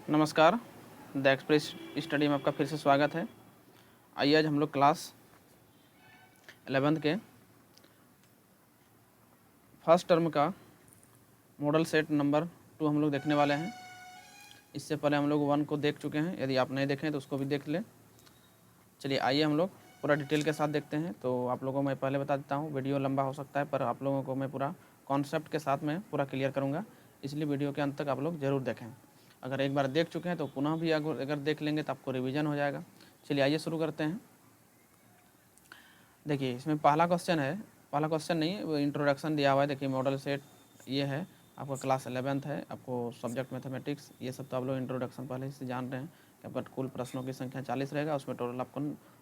नमस्कार। The express study में आपका फिर से स्वागत है। आइए आज हम लोग क्लास 11th के फर्स्ट टर्म का मॉडल सेट नंबर 2 हम लोग देखने वाले हैं। इससे पहले हम लोग 1 को देख चुके हैं, यदि आप नहीं देखें तो उसको भी देख लें। चलिए आइए हम लोग पूरा डिटेल के साथ देखते हैं। तो आप लोगों को मैं पहले बता देता हूँ, वीडियो लंबा हो सकता है पर आप लोगों को मैं पूरा कॉन्सेप्ट के साथ में पूरा क्लियर करूँगा, इसलिए वीडियो के अंत तक आप लोग ज़रूर देखें। अगर एक बार देख चुके हैं तो पुनः भी अगर देख लेंगे तो आपको रिवीजन हो जाएगा। चलिए आइए शुरू करते हैं। देखिए इसमें पहला क्वेश्चन है, पहला क्वेश्चन नहीं वो इंट्रोडक्शन दिया हुआ है। देखिए मॉडल सेट ये है, आपका क्लास 11th है, आपको सब्जेक्ट मैथमेटिक्स, ये सब तो आप लोग इंट्रोडक्शन पहले से जान रहे हैं कि आपका कुल प्रश्नों की संख्या 40 रहेगा, उसमें टोटल आपको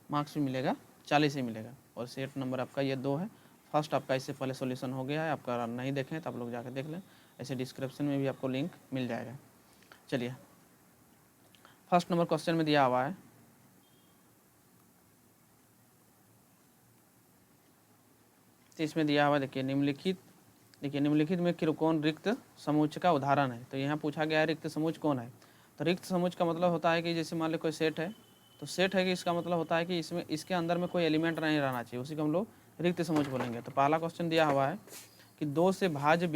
मार्क्स भी मिलेगा 40 ही मिलेगा। और सेट नंबर आपका ये 2 है। फर्स्ट आपका इससे पहले सॉल्यूशन हो गया है, आपका नहीं देखें तो आप लोग जाकर देख लें, ऐसे डिस्क्रिप्शन में भी आपको लिंक मिल जाएगा। चलिए फर्स्ट नंबर क्वेश्चन में दिया हुआ है, तो इसमें दिया हुआ देखिए निम्नलिखित में कौन रिक्त समुच्च का उदाहरण है। तो यहाँ पूछा गया है रिक्त समुच्च कौन है। तो रिक्त समुच्च का मतलब होता है कि जैसे मान लो कोई सेट है, तो सेट है कि इसका मतलब होता है कि इसमें इसके अंदर में कोई एलिमेंट नहीं रहना चाहिए, उसी को हम लोग रिक्त समुच्च बोलेंगे। तो पहला क्वेश्चन दिया हुआ है कि 2 से भाज्य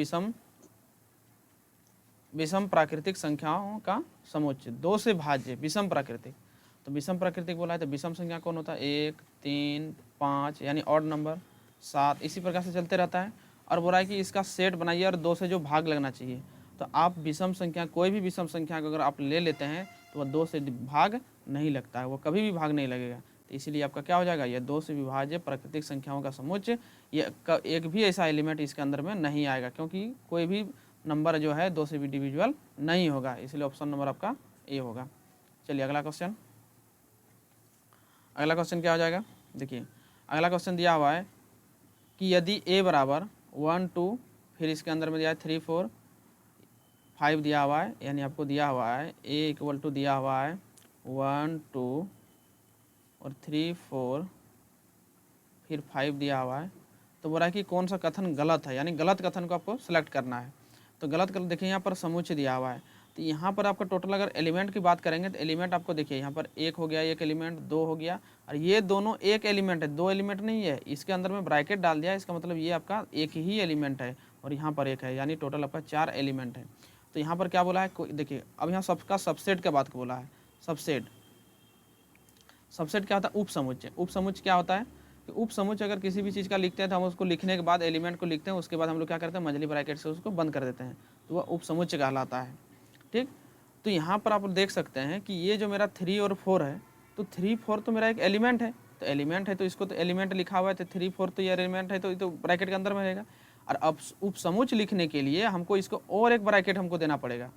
विषम प्राकृतिक संख्याओं का समुच्चय। 2 से भाज्य विषम प्राकृतिक, तो विषम प्राकृतिक बोला है तो विषम संख्या कौन होता है, 1, 3, 5 यानी ऑड नंबर, 7, इसी प्रकार से चलते रहता है। और बोला है कि इसका सेट बनाइए और 2 से जो भाग लगना चाहिए। तो आप विषम संख्या, कोई भी विषम संख्या को अगर आप ले लेते हैं तो वह 2 से भाग नहीं लगता है, वो कभी भी भाग नहीं लगेगा। तो इसीलिए आपका क्या हो जाएगा, यह 2 से विभाज्य प्राकृतिक संख्याओं का समुच्चय। ये एक भी ऐसा एलिमेंट इसके अंदर में नहीं आएगा, क्योंकि कोई भी नंबर जो है 2 से भी डिविजुअल नहीं होगा, इसलिए ऑप्शन नंबर आपका ए होगा। चलिए अगला क्वेश्चन, अगला क्वेश्चन क्या हो जाएगा। देखिए अगला क्वेश्चन दिया हुआ है कि यदि a बराबर 1, 2, फिर इसके अंदर में दिया है 3, 4, 5 दिया हुआ है, यानी आपको दिया हुआ है a इक्वल टू दिया हुआ है 1, 2 और 3, 4 फिर 5 दिया हुआ है। तो बोला है कि कौन सा कथन गलत है, यानी गलत कथन को आपको सेलेक्ट करना है। तो गलत कर देखिए यहाँ पर समुच्चय दिया हुआ है, तो यहाँ पर आपका टोटल अगर एलिमेंट की बात करेंगे तो एलिमेंट आपको देखिए यहाँ पर 1 हो गया, एक एलिमेंट 2 हो गया, और ये दोनों एक एलिमेंट है, 2 एलिमेंट नहीं है। इसके अंदर में ब्रैकेट डाल दिया, इसका मतलब ये आपका एक ही एलिमेंट है और यहाँ पर एक है, यानी टोटल आपका 4 एलिमेंट है। तो यहाँ पर क्या बोला है, देखिए अब यहाँ सबका सबसेट का बात बोला है। सबसेट क्या होता है, उप समुच्चय। उप समुच्चय क्या होता है कि उप समुच्चय अगर किसी भी चीज़ का लिखते हैं तो हम उसको लिखने के बाद एलिमेंट को लिखते हैं, उसके बाद हम लोग क्या करते हैं, मझली ब्रैकेट से उसको बंद कर देते हैं, तो वह उप समुच्चय कहलाता है। ठीक, तो यहाँ पर आप देख सकते हैं कि ये जो मेरा 3 और 4 है, तो 3, 4 तो मेरा एक एलिमेंट है, तो एलिमेंट है तो इसको तो एलिमेंट लिखा हुआ है, तो 3, 4 तो ये एलिमेंट है, तो ये तो ब्रैकेट के अंदर में रहेगा। और अब उप समुच्चय लिखने के लिए हमको इसको और एक ब्रैकेट हमको देना पड़ेगा,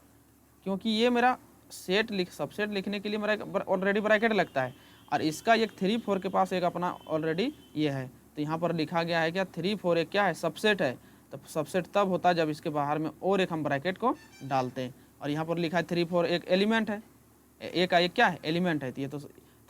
क्योंकि ये मेरा सबसेट लिखने के लिए मेरा एक ऑलरेडी ब्रैकेट लगता है, और इसका एक 3, 4 के पास एक अपना ऑलरेडी ये है। तो यहाँ पर लिखा गया है क्या, 3, 4 एक क्या है, सबसेट है। तो सबसेट तब होता है जब इसके बाहर में और एक हम ब्रैकेट को डालते हैं। और यहाँ पर लिखा है 3, 4 एक एलिमेंट है, एक का एक क्या है, एलिमेंट है। तो ये तो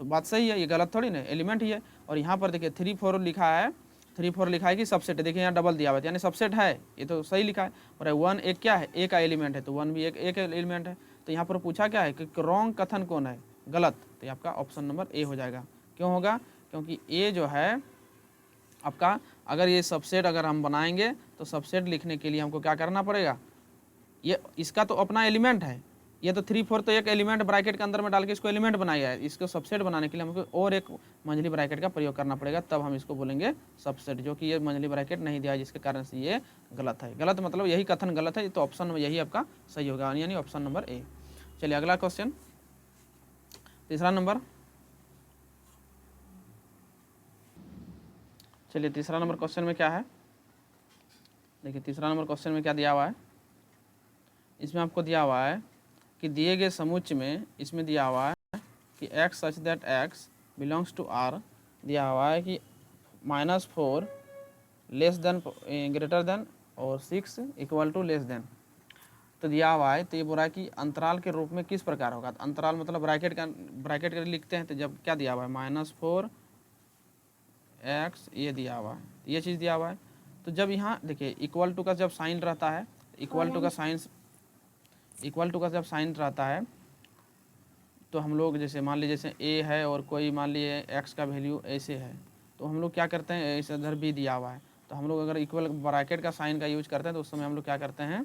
बात सही है, ये गलत थोड़ी ना, एलिमेंट ही है। और यहाँ पर देखिए 3, 4 लिखा है, 3, 4 लिखा है कि सबसेट है, देखिए यहाँ डबल दिया हुआ है, यानी सबसेट है, ये तो सही लिखा है। और 1 एक क्या है, एक का एलिमेंट है, तो 1 भी एक एलिमेंट है। तो यहाँ पर पूछा क्या है कि रॉन्ग कथन कौन है, गलत, तो आपका ऑप्शन नंबर ए हो जाएगा। क्यों होगा, क्योंकि ए जो है आपका, अगर ये सबसेट अगर हम बनाएंगे तो सबसेट लिखने के लिए हमको क्या करना पड़ेगा, ये इसका तो अपना एलिमेंट है, ये तो 3, 4 तो एक एलिमेंट ब्रैकेट के अंदर में डाल के इसको एलिमेंट बनाया है, इसको सबसेट बनाने के लिए हमको और एक मंझली ब्रैकेट का प्रयोग करना पड़ेगा, तब हम इसको बोलेंगे सबसेट, जो कि ये मंझली ब्रैकेट नहीं दिया है, जिसके कारण से ये गलत है। गलत मतलब यही कथन गलत है, तो ऑप्शन यही आपका सही होगा, यानी ऑप्शन नंबर ए। चलिए अगला क्वेश्चन, तीसरा नंबर। चलिए तीसरा नंबर क्वेश्चन में क्या है, देखिए तीसरा नंबर क्वेश्चन में क्या दिया हुआ है। इसमें आपको दिया हुआ है कि दिए गए समुच्चय में, इसमें दिया हुआ है कि x such that x belongs to r, दिया हुआ है कि -4 लेस देन ग्रेटर देन और 6 इक्वल टू लेस देन। तो दिया हुआ है, तो ये बोला है कि अंतराल के रूप में किस प्रकार होगा। तो अंतराल मतलब ब्रैकेट का लिखते हैं, तो जब क्या दिया हुआ है, -4 x ये दिया हुआ है, ये चीज़ दिया हुआ है। तो जब यहाँ देखिए इक्वल टू का जब साइन रहता है, इक्वल टू का जब साइन रहता है, तो हम लोग जैसे मान लीजिए जैसे ए है और कोई मान लीजिए एक्स का वैल्यू ऐसे है, तो हम लोग क्या करते हैं, इस इधर बी दिया हुआ है, तो हम लोग अगर इक्वल ब्रैकेट का साइन का यूज करते हैं तो उस समय हम लोग क्या करते हैं,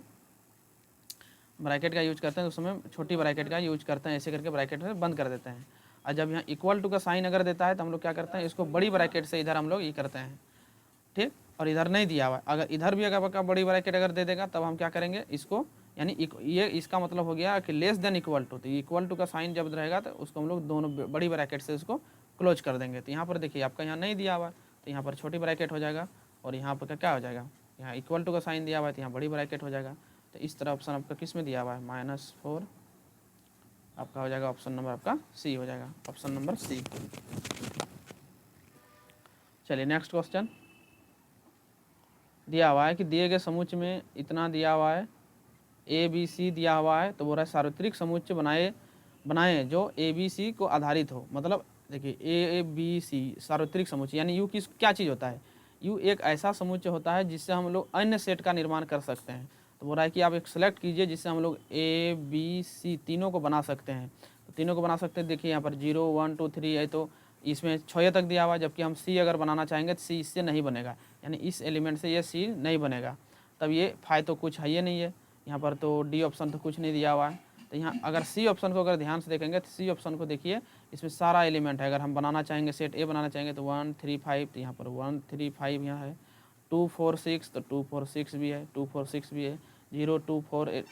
ब्रैकेट का यूज करते हैं, तो उस समय छोटी ब्रैकेट का यूज करते हैं, ऐसे करके ब्रैकेट से बंद कर देते हैं। और जब यहाँ इक्वल टू का साइन अगर देता है तो हम लोग क्या करते हैं, इसको बड़ी ब्रैकेट से इधर हम लोग ये करते हैं, ठीक। और इधर नहीं दिया हुआ है, अगर इधर भी अगर आपका बड़ी ब्रैकेट अगर दे देगा तब हम क्या करेंगे, इसको यानी ये इसका मतलब हो गया कि लेस देन इक्वल टू, तो इक्वल टू का साइन जब रहेगा तो उसको हम लोग दोनों बड़ी ब्रैकेट से उसको क्लोज कर देंगे। तो यहाँ पर देखिए आपका यहाँ नहीं दिया हुआ है, तो यहाँ पर छोटी ब्रैकेट हो जाएगा, और यहाँ पर क्या हो जाएगा, यहाँ इक्वल टू का साइन दिया हुआ है तो यहाँ बड़ी ब्रैकेट हो जाएगा। तो इस तरह ऑप्शन आपका किस में दिया हुआ है, -4 आपका हो जाएगा, ऑप्शन नंबर आपका सी हो जाएगा, ऑप्शन नंबर सी। चलिए नेक्स्ट क्वेश्चन दिया हुआ है कि दिए गए समुच्चय में इतना दिया हुआ है, ए बी सी दिया हुआ है, तो बोल रहा है सार्वत्रिक समुच्चय बनाए जो ए बी सी को आधारित हो। मतलब देखिए ए बी सी सार्वत्रिक समुच्चय यानी यू किस क्या चीज़ होता है, यू एक ऐसा समुच्चय होता है जिससे हम लोग अन्य सेट का निर्माण कर सकते हैं। तो बोल रहा है कि आप एक सेलेक्ट कीजिए जिससे हम लोग ए बी सी तीनों को बना सकते हैं। तो तीनों को बना सकते हैं, देखिए यहाँ पर 0 1 2 3 है, तो इसमें 6 तक दिया हुआ है, जबकि हम सी अगर बनाना चाहेंगे तो सी इससे नहीं बनेगा, यानी इस एलिमेंट से ये सी नहीं बनेगा। तब ये फाइ तो कुछ है ही नहीं है, यहाँ पर तो डी ऑप्शन तो कुछ नहीं दिया हुआ है। तो यहाँ अगर सी ऑप्शन को अगर ध्यान से देखेंगे तो सी ऑप्शन को देखिए, इसमें सारा एलिमेंट है। अगर हम बनाना चाहेंगे सेट ए बनाना चाहेंगे तो 1 3 5, तो यहाँ पर 1 3 5 यहाँ है, 2 4 6 तो 2 4 6 भी है, 2 4 6 भी है, 0 2 4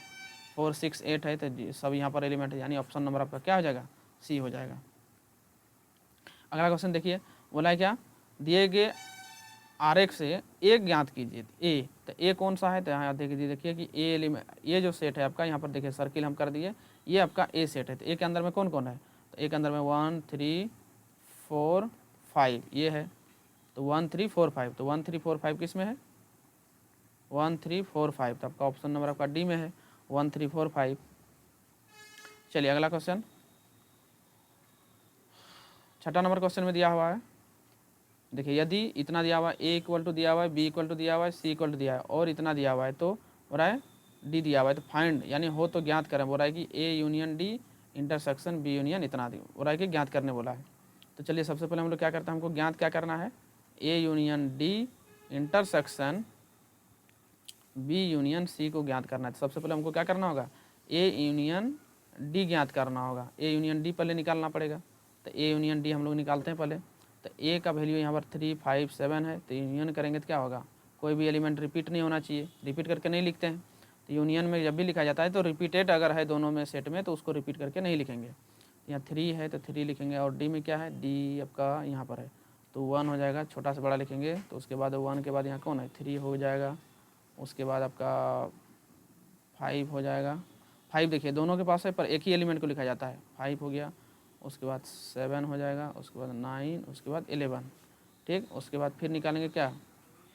4 6 8 है, तो सब यहाँ पर एलिमेंट है, यानी ऑप्शन नंबर आपका क्या हो जाएगा, सी हो जाएगा। अगला क्वेश्चन देखिए, बोला है क्या, दिए गए आरेख से एक ज्ञात कीजिए ए, तो ए कौन सा है, तो यहाँ देखिए कि ए एलिमेंट, ये जो सेट है आपका, यहाँ पर देखिए सर्किल हम कर दिए, ये आपका ए सेट है। तो ए के अंदर में कौन कौन है, तो ए के अंदर में 1 3 4 5 ये है, तो 1 3 4 5, तो 1 3 4 5 किस में है, 1 3 4 5, तो आपका ऑप्शन नंबर आपका डी में है, 1 3 4 5। चलिए अगला क्वेश्चन, छठा नंबर क्वेश्चन में दिया हुआ है, देखिए यदि इतना दिया हुआ है, ए इक्वल टू दिया हुआ है, बी इक्वल टू दिया हुआ है, सी इक्वल टू दिया है और इतना दिया हुआ है, तो हो रहा है डी दिया हुआ है, तो फाइंड यानी हो तो ज्ञात करें, बोल रहा है कि A union D intersection B union इतना दी, बोल रहा है कि ज्ञात करने बोला है। तो चलिए सबसे पहले हम लोग क्या करते हैं, हमको ज्ञात क्या करना है, A union D intersection B union C को ज्ञात करना है। तो सबसे पहले हमको क्या करना होगा, ए यूनियन डी ज्ञात करना होगा, ए यूनियन डी पहले निकालना पड़ेगा। तो ए यूनियन डी हम लोग निकालते हैं पहले, तो ए का वैल्यू यहाँ पर 3 5 7 है, तो यूनियन करेंगे तो क्या होगा, कोई भी एलिमेंट रिपीट नहीं होना चाहिए, रिपीट करके नहीं लिखते हैं। तो यूनियन में जब भी लिखा जाता है तो रिपीटेड अगर है दोनों में सेट में तो उसको रिपीट करके नहीं लिखेंगे। यहाँ 3 है तो 3 लिखेंगे, और डी में क्या है, डी आपका यहाँ पर है तो 1 हो जाएगा, छोटा से बड़ा लिखेंगे, तो उसके बाद 1 के बाद यहाँ कौन है 3 हो जाएगा, उसके बाद आपका 5 हो जाएगा, 5 देखिए दोनों के पास है पर एक ही एलिमेंट को लिखा जाता है, 5 हो गया, उसके बाद 7 हो जाएगा, उसके बाद 9, उसके बाद 11, ठीक। उसके बाद फिर निकालेंगे क्या,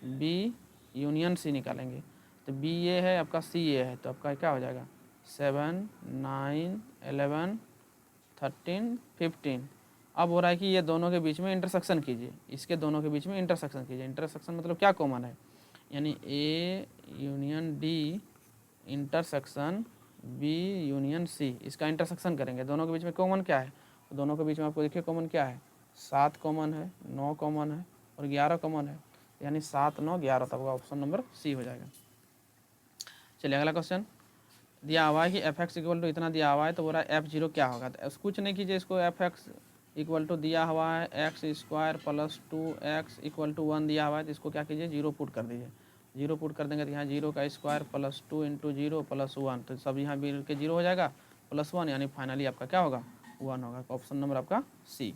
बी यूनियन सी निकालेंगे, तो बी ये है आपका, सी ये है, तो आपका क्या हो जाएगा 7 9 11 13 15। अब हो रहा है कि ये दोनों के बीच में इंटरसेक्शन कीजिए, इसके दोनों के बीच में इंटरसेक्शन कीजिए। इंटरसेक्शन मतलब क्या कॉमन है, यानी A union D intersection B union C, इसका इंटरसेक्शन करेंगे, दोनों के बीच में कॉमन क्या है, तो दोनों के बीच में आपको देखिए कॉमन क्या है, 7 कॉमन है, 9 कॉमन है और 11 कॉमन है, यानी 7 9 11, तब ऑप्शन नंबर सी हो जाएगा। चलिए अगला क्वेश्चन दिया हुआ है कि एफ एक्स इक्वल टू इतना दिया हुआ है, तो बोल रहा है एफ जीरो क्या होगा, तो कुछ नहीं कीजिए, इसको एफ एक्स इक्वल टू दिया हुआ है x square plus 2x equal to 1 दिया हुआ है, तो इसको क्या कीजिए 0 पुट कर दीजिए, 0 पुट कर देंगे तो यहाँ 0 का स्क्वायर प्लस 2 इंटू 0 प्लस 1, तो सब यहाँ मिल के 0 हो जाएगा प्लस 1, यानी फाइनली आपका क्या होगा 1 होगा। ऑप्शन नंबर आपका सी,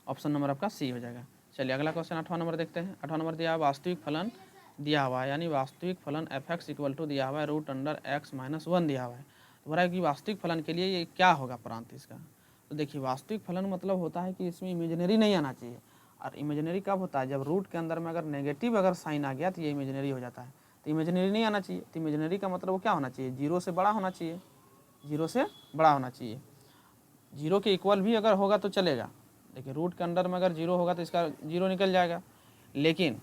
ऑप्शन नंबर आपका सी हो जाएगा। चलिए अगला क्वेश्चन 8वां नंबर देखते हैं। 8वां नंबर दिया हुआ वास्तविक फलन दिया हुआ है, यानी वास्तविक फलन एफ एक्स इक्वल टू दिया हुआ है √x-1 दिया हुआ है, तो बोला है कि वास्तविक फलन के लिए ये क्या होगा प्रांत इसका। तो देखिए वास्तविक फलन मतलब होता है कि इसमें इमेजिनरी नहीं आना चाहिए, और इमेजिनरी कब होता है, जब रूट के अंदर में अगर नेगेटिव अगर साइन आ गया तो ये इमेजिनरी हो जाता है। तो इमेजिनरी नहीं आना चाहिए, तो इमेजिनरी का मतलब वो क्या होना चाहिए, 0 से बड़ा होना चाहिए, 0 से बड़ा होना चाहिए। 0 के इक्वल भी अगर होगा तो चलेगा, देखिए रूट के अंदर में अगर 0 होगा तो इसका 0 निकल जाएगा, लेकिन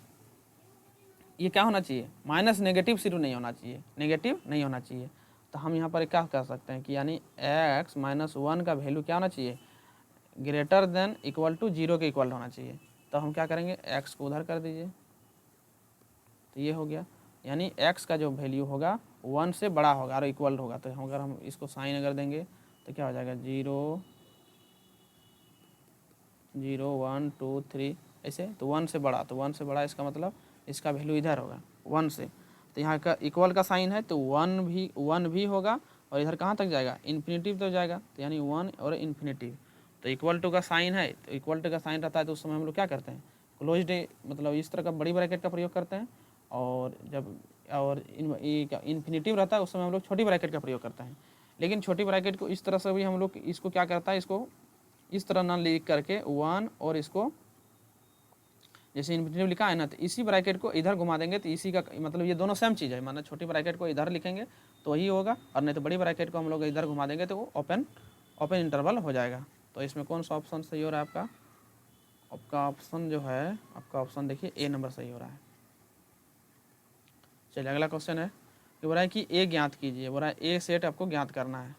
ये क्या होना चाहिए, माइनस नेगेटिव 0 नहीं होना चाहिए, नेगेटिव नहीं होना चाहिए। तो हम यहाँ पर क्या कर सकते हैं कि यानी x माइनस 1 का वैल्यू क्या होना चाहिए, ग्रेटर देन इक्वल टू 0 के इक्वल होना चाहिए। तो हम क्या करेंगे, x को उधर कर दीजिए, तो ये हो गया, यानी x का जो वैल्यू होगा 1 से बड़ा होगा और इक्वल होगा। तो अगर हम इसको साइन अगर देंगे तो क्या हो जाएगा, 0 0 1 2 3 ऐसे, तो 1 से बड़ा, तो 1 से बड़ा इसका मतलब इसका वैल्यू इधर होगा 1 से। तो यहाँ का इक्वल का साइन है तो 1 भी होगा और इधर कहाँ तक जाएगा, इन्फिनिटिव तो जाएगा, तो यानी 1 और इन्फिनिटिव। तो इक्वल टू का साइन है, तो इक्वल टू का साइन रहता है तो उस समय हम लोग क्या करते हैं, क्लोज्ड मतलब इस तरह का बड़ी ब्रैकेट का प्रयोग करते हैं, और जब इन्फिनिटिव रहता है उस समय हम लोग छोटी ब्रैकेट का प्रयोग करते हैं। लेकिन छोटी ब्रैकेट को इस तरह से भी हम लोग इसको क्या करता है, इसको इस तरह ना लिख करके 1 और इसको जैसे इन्फिनिटिव लिखा है ना, तो इसी ब्रैकेट को इधर घुमा देंगे तो इसी का मतलब ये दोनों सेम चीज़ है। माना छोटी ब्रैकेट को इधर लिखेंगे तो वही होगा, और नहीं तो बड़ी ब्रैकेट को हम लोग इधर घुमा देंगे तो वो ओपन इंटरवल हो जाएगा। तो इसमें कौन सा ऑप्शन सही हो रहा है आपका, आपका ऑप्शन जो है, आपका ऑप्शन देखिए ए नंबर सही हो रहा है। चलिए अगला क्वेश्चन है कि बोल रहा है कि ए ज्ञात कीजिए, बोल रहा है ए सेट आपको ज्ञात करना है,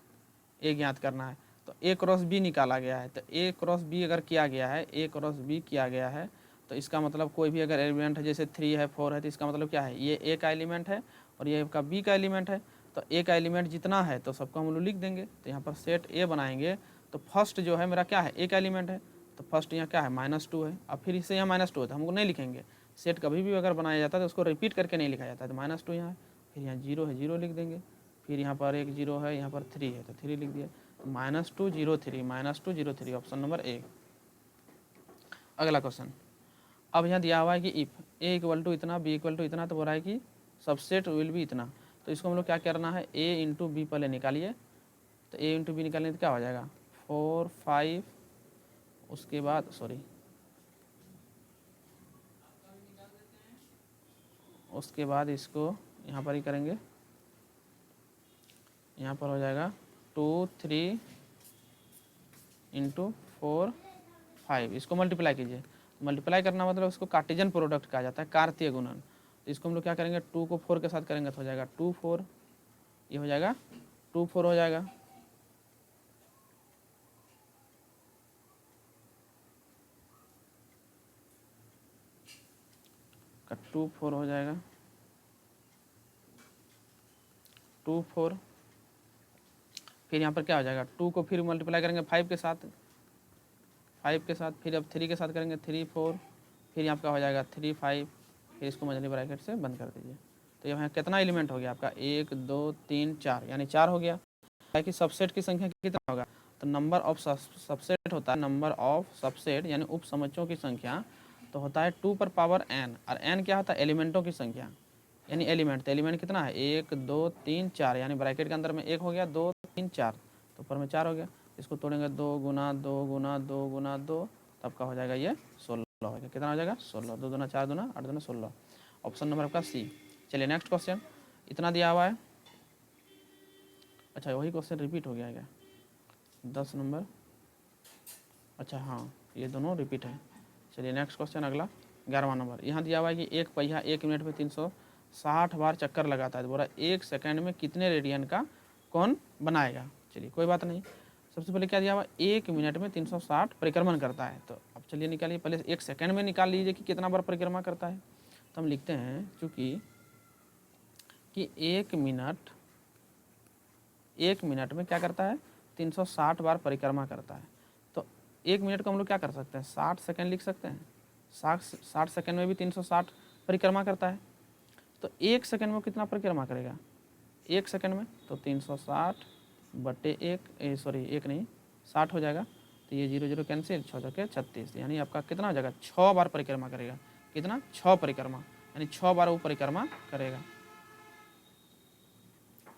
ए ज्ञात करना है। तो ए क्रॉस बी निकाला गया है, तो ए क्रॉस बी अगर किया गया है, ए क्रॉस बी किया गया है, तो इसका मतलब कोई भी अगर एलिमेंट है जैसे 3 है 4 है, तो इसका मतलब क्या है, ये ए का एलिमेंट है और ये का बी का एलिमेंट है। तो ए का एलिमेंट जितना है तो सबको हम लोग लिख देंगे। तो यहाँ पर सेट ए बनाएंगे तो फर्स्ट जो है मेरा क्या है, ए का एलिमेंट है, तो फर्स्ट यहाँ क्या है -2 है। अब फिर इससे यहाँ -2 है तो हमको नहीं लिखेंगे, सेट कभी भी अगर बनाया जाता है तो उसको रिपीट करके नहीं लिखा जाता है। तो -2 यहाँ है, फिर यहाँ 0 है 0 लिख देंगे, फिर यहाँ पर एक 0 है, यहाँ पर 3 है तो 3 लिख दिया। तो -2 0 3 -2 0 3 ऑप्शन नंबर ए। अगला क्वेश्चन, अब यहाँ दिया हुआ है कि इफ़ ए इक्वल टू इतना बी इक्वल टू इतना, तो बोल रहा है कि सबसेट विल भी इतना। तो इसको हम लोग क्या करना है, ए इंटू बी पहले निकालिए। तो ए इंटू बी निकालने तो क्या हो जाएगा 4 5, उसके बाद उसके बाद इसको यहाँ पर ही करेंगे, यहाँ पर हो जाएगा 2 3 इंटू 4 5, इसको मल्टीप्लाई कीजिए। मल्टीप्लाई करना मतलब उसको कार्टेशियन प्रोडक्ट कहा जाता है, कार्तीय गुणन। तो इसको हम लोग क्या करेंगे, 2 को 4 के साथ करेंगे तो हो जाएगा 2 4, ये हो जाएगा 2 4 हो जाएगा। का 2 4 हो जाएगा 2 4, फिर यहाँ पर क्या हो जाएगा 2 को फिर मल्टीप्लाई करेंगे 5 के साथ, 5 के साथ, फिर अब 3 के साथ करेंगे 3 4, फिर यहाँ का हो जाएगा 3 5, फिर इसको मछली ब्रैकेट से बंद कर दीजिए। तो यहाँ कितना एलिमेंट हो गया आपका 1 2 3 4, यानी 4 हो गया। है कि सबसेट की संख्या कितना होगा, तो नंबर ऑफ सबसेट होता है, नंबर ऑफ सबसेट यानी उप समुच्चयों की संख्या तो होता है 2 पर पावर n, और n क्या होता है, एलिमेंटों की संख्या यानी एलिमेंट। तो एलिमेंट कितना है 1 2 3 4, यानी ब्रैकेट के अंदर में 1 हो गया 2 3 4, तो ऊपर में 4 हो गया। इसको तोड़ेंगे 2 गुना 2 गुना 2 गुना 2, तब का हो जाएगा ये 16 हो गया। कितना हो जाएगा 16, 2 दूना 4 दूना 8 दूना 16, ऑप्शन नंबर आपका सी। चलिए नेक्स्ट क्वेश्चन, इतना दिया हुआ है। अच्छा वही क्वेश्चन रिपीट हो गया क्या, 10 नंबर, अच्छा हाँ ये दोनों रिपीट है। चलिए नेक्स्ट क्वेश्चन अगला 11वां नंबर, यहाँ दिया हुआ है कि एक पहिया 1 मिनट में 360 बार चक्कर लगाता है, तो बोला 1 सेकंड में कितने रेडियन का कौन बनाएगा। चलिए कोई बात नहीं, सबसे पहले क्या दिया हुआ 1 मिनट में 360 परिक्रमण करता है। तो अब चलिए निकालिए, पहले 1 सेकंड में निकाल लीजिए कि कितना बार परिक्रमा करता है। तो हम लिखते हैं चूँकि कि 1 मिनट में क्या करता है 360 बार परिक्रमा करता है। तो 1 मिनट को हम लोग क्या कर सकते हैं 60 सेकंड लिख सकते हैं, 60 सेकंड में भी 360 परिक्रमा करता है। तो 1 सेकंड में कितना परिक्रमा करेगा 1 सेकंड में, तो 360 बटे 1 सॉरी 1 नहीं 60 हो जाएगा। तो ये 0 0 कैंसिल, 6 के 36, यानी आपका कितना हो जाएगा 6 बार परिक्रमा करेगा। कितना 6 परिक्रमा, यानी 6 बार वो परिक्रमा करेगा,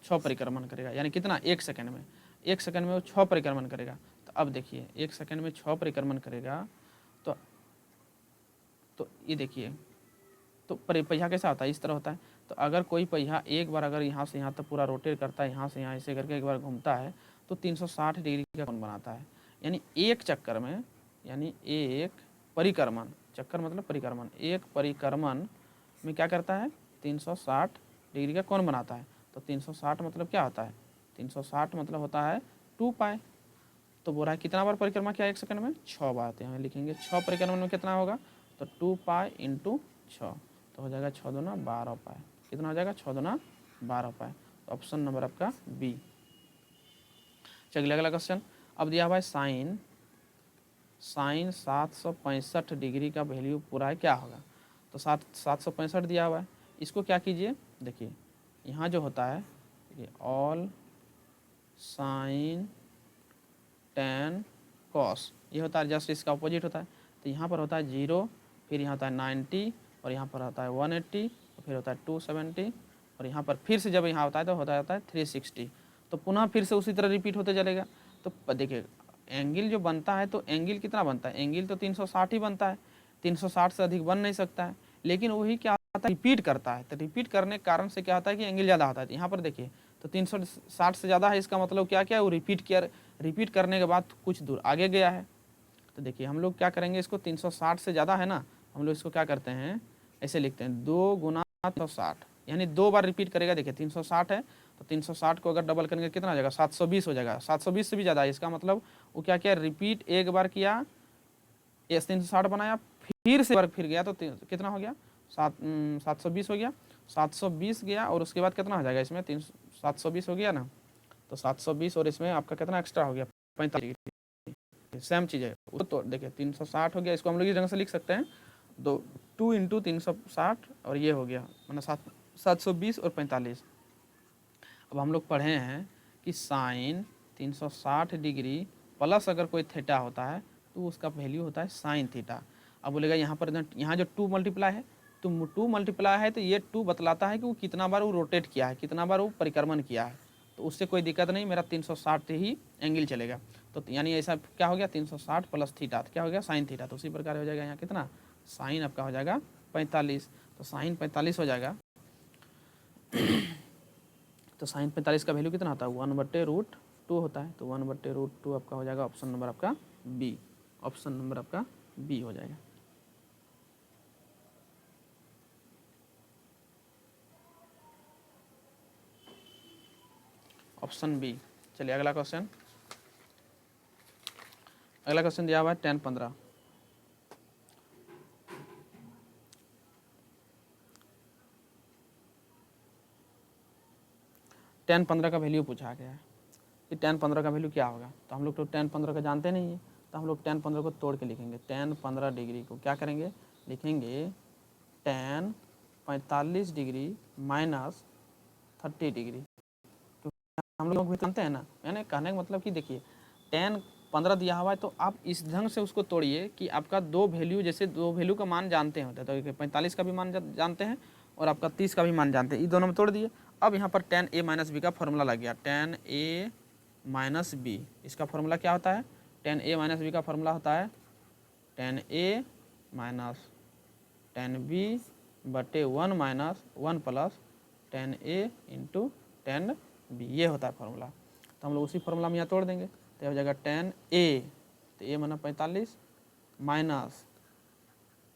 6 परिक्रमण करेगा, यानी कितना 1 सेकंड में, 1 सेकंड में वो 6 परिक्रमण करेगा। तो अब देखिए 1 सेकंड में 6 परिक्रमण करेगा, तो ये देखिए तो पहिया कैसा होता है इस तरह होता है। तो अगर कोई पहिया एक बार अगर यहाँ से यहाँ तक पूरा रोटेट करता है, यहाँ से यहाँ ऐसे करके एक बार घूमता है, तो 360 डिग्री का कोण बनाता है। यानी एक चक्कर में, यानी एक परिक्रमण, चक्कर मतलब परिक्रमण, एक परिक्रमण में क्या करता है 360 डिग्री का कोण बनाता है। तो 360 मतलब क्या होता है 360 मतलब होता है 2 पाई। तो बोल रहा है कितना बार परिक्रमा किया 1 सेकंड में, 6 बार। तो यहाँ लिखेंगे 6 परिक्रमण में कितना होगा, तो 2 पाई इंटू 6, तो हो जाएगा 6 दूना 12 पाई। कितना हो जाएगा, 6 दूना 12 पाई। तो ऑप्शन नंबर आपका बी। चलिए अगला क्वेश्चन। अब दिया हुआ है साइन 765 डिग्री का वैल्यू पूरा है, क्या होगा। तो 765 दिया हुआ है, इसको क्या कीजिए, देखिए यहाँ जो होता है ऑल साइन टेन कॉस, ये होता है जस्ट इसका अपोजिट होता है। तो यहाँ पर होता है 0, फिर यहाँ होता है 90, और यहाँ पर होता है 180, और फिर होता है 270, और यहाँ पर फिर से जब यहाँ होता है तो होता है 360। तो पुनः फिर से उसी तरह रिपीट होते चलेगा। तो देखिए एंगल जो बनता है, तो एंगल कितना बनता है, एंगल तो 360 ही बनता है, 360 से अधिक बन नहीं सकता है। लेकिन वही क्या होता है, रिपीट करता है। तो रिपीट करने के कारण से क्या होता है कि एंगल ज़्यादा होता है। यहाँ पर देखिए तो 360 से ज़्यादा है, इसका मतलब क्या क्या है, वो रिपीट करने के बाद कुछ दूर आगे गया है। तो देखिए हम लोग क्या करेंगे, इसको 360 से ज़्यादा है ना, हम लोग इसको क्या करते हैं, ऐसे लिखते हैं 2 गुना 360, यानी 2 बार रिपीट करेगा। देखिए 360 है, तो 360 को अगर डबल करेंगे कितना हो जाएगा, 720 हो जाएगा। 720 से भी ज़्यादा है, इसका मतलब वो क्या किया, रिपीट एक बार किया, ये 360 बनाया, फिर से बार फिर गया, तो कितना हो गया, 720 हो गया। 720 गया और उसके बाद कितना हो जाएगा इसमें, 720 हो गया ना, तो 720 और इसमें आपका कितना एक्स्ट्रा हो गया, 45 डिग्री। सेम चीज़ है। तो देखिए 360 हो गया, इसको हम लोग इस ढंग से लिख सकते हैं, 2 इंटू 360, और ये हो गया मतलब 720 और 45। अब हम लोग पढ़े हैं कि साइन 360 डिग्री प्लस अगर कोई थीटा होता है तो उसका वैल्यू होता है साइन थीटा। अब बोलेगा यहाँ पर यहाँ जो 2 मल्टीप्लाई है, तो 2 मल्टीप्लाई है, तो ये 2 बतलाता है कि वो कितना बार वो रोटेट किया है, कितना बार वो परिक्रमण किया है। तो उससे कोई दिक्कत नहीं, मेरा 360 ही एंगल चलेगा। तो यानी ऐसा क्या हो गया, 360 प्लस थीटा, तो क्या हो गया, साइन थीटा। तो उसी प्रकार हो जाएगा यहाँ कितना, साइन आपका हो जाएगा 45। तो साइन 45 हो जाएगा। तो साइन 45 का वैल्यू कितना होता है, 1/√2 होता है। तो 1/√2 आपका हो जाएगा ऑप्शन नंबर आपका बी। ऑप्शन नंबर आपका बी हो जाएगा। Option B. चलिए अगला क्वेश्चन। अगला क्वेश्चन दिया हुआ है 10-15। टेन 15 का वैल्यू पूछा गया है कि 10-15 का वैल्यू क्या होगा। तो हम लोग तो 10-15 का जानते नहीं है, तो हम लोग 10-15 को तोड़ के लिखेंगे। 10-15 डिग्री को क्या करेंगे, लिखेंगे 10-45 डिग्री माइनस 30 डिग्री। हम लोग भी जानते हैं ना, मैंने कहने का मतलब कि देखिए 10-15 दिया हुआ है, तो आप इस ढंग से उसको तोड़िए कि आपका दो वैल्यू, जैसे दो वैल्यू का मान जानते होते हैं, तो 45 का भी मान जानते हैं और आपका 30 का भी मान जानते हैं, ये दोनों में तोड़ दिए। अब यहाँ पर 10a माइनस बी का फॉर्मूला लग गया, 10a माइनस बी। इसका फॉर्मूला क्या होता है, 10a माइनस बी का फॉर्मूला होता है 10a माइनस 10b बटे 1 minus 1 plus 10a into 10b, ये होता है फॉर्मूला। तो हम लोग उसी फॉर्मूला में यहाँ तोड़ देंगे, तो हो जाएगा 10a, तो a माना 45 माइनस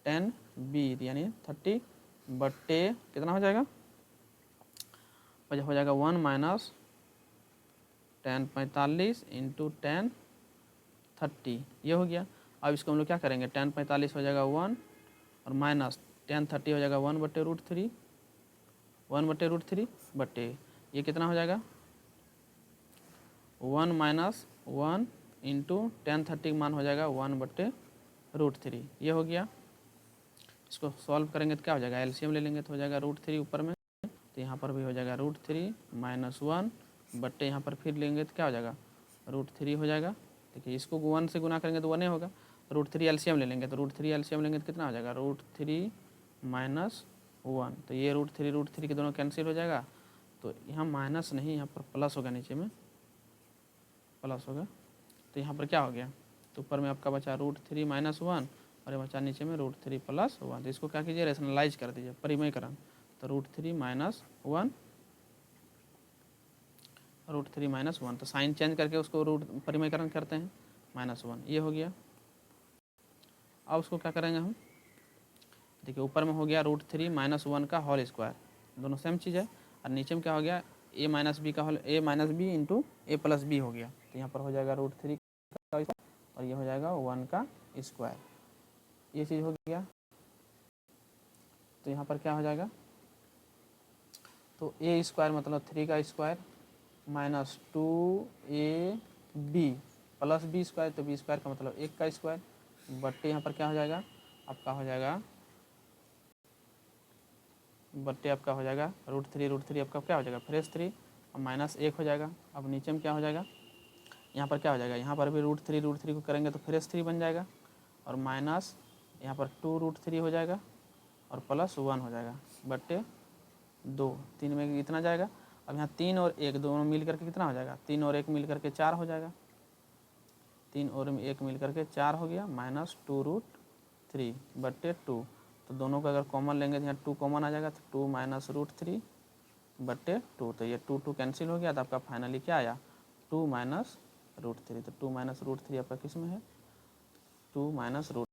10b यानी 30 बटे कितना हो जाएगा, हो जाएगा 1 माइनस 1045 इंटू 1030, ये हो गया। अब इसको हम लोग क्या करेंगे, 1045 हो जाएगा 1 और माइनस 1030 हो जाएगा 1/√3, 1/√3 बटे ये कितना हो जाएगा 1 माइनस 1 इंटू 1030 का मान हो जाएगा 1/√3, ये हो गया। इसको सॉल्व करेंगे तो क्या हो जाएगा, एलसीएम ले लेंगे तो हो जाएगा √3 ऊपर में, तो यहाँ पर भी हो जाएगा √3 माइनस 1 बट्टे यहाँ पर फिर लेंगे तो क्या हो जाएगा √3 हो जाएगा। देखिए इसको 1 से गुना करेंगे तो 1 ही होगा। √3 एलसीएम ले लेंगे, तो √3 एलसीएम लेंगे तो कितना हो जाएगा √3 माइनस 1, तो ये √3 के दोनों कैंसिल हो जाएगा। तो यहाँ माइनस नहीं, यहाँ पर प्लस होगा, नीचे में प्लस होगा। तो यहाँ पर क्या हो गया, तो ऊपर में आपका बचा √3 माइनस 1 और ये बचा नीचे में √3 प्लस 1। तो इसको क्या कीजिए, रेशनलाइज कर दीजिए, परिमयकरण। तो √3 माइनस 1, √3 माइनस 1, तो साइन चेंज करके उसको रूट परिमयकरण करते हैं, -1, ये हो गया। अब उसको क्या करेंगे हम, देखिए ऊपर में हो गया √3 माइनस 1 का होल स्क्वायर, दोनों सेम चीज़ है, और नीचे में क्या हो गया ए माइनस बी का होल ए माइनस बी इंटू ए प्लस बी हो गया, तो यहाँ पर हो जाएगा √3 का और ये हो जाएगा 1 का स्क्वायर, ये चीज़ हो गया। तो यहाँ पर क्या हो जाएगा, तो ए स्क्वायर मतलब 3 का square minus 2ab plus B square, तो बी स्क्वायर का मतलब 1 का स्क्वायर बट्टे यहाँ पर क्या हो जाएगा आपका हो जाएगा बट्टे आपका हो जाएगा √3 आपका क्या हो जाएगा फ्रेश 3 और माइनस 1 हो जाएगा। अब नीचे में क्या हो जाएगा, यहाँ पर क्या हो जाएगा, यहाँ पर भी √3 को करेंगे तो फ्रेश 3 बन जाएगा और माइनस यहाँ पर 2√3 हो जाएगा और प्लस 1 हो जाएगा बट्टे 2, 3 में इतना जाएगा। अब यहाँ 3 और 1 दोनों मिल करके कितना हो जाएगा, 3 और 1 मिल करके 4 हो जाएगा, 3 और 1 मिल करके 4 हो गया माइनस 2√3 बट्टे 2, तो दोनों को अगर कॉमन लेंगे तो यहाँ 2 कॉमन आ जाएगा, तो 2 माइनस √3 बट्टे 2, तो ये 2 कैंसिल हो गया, तो आपका फाइनली क्या आया 2 माइनस √3, तो 2 माइनस √3 आपका किस में है 2 माइनस √3,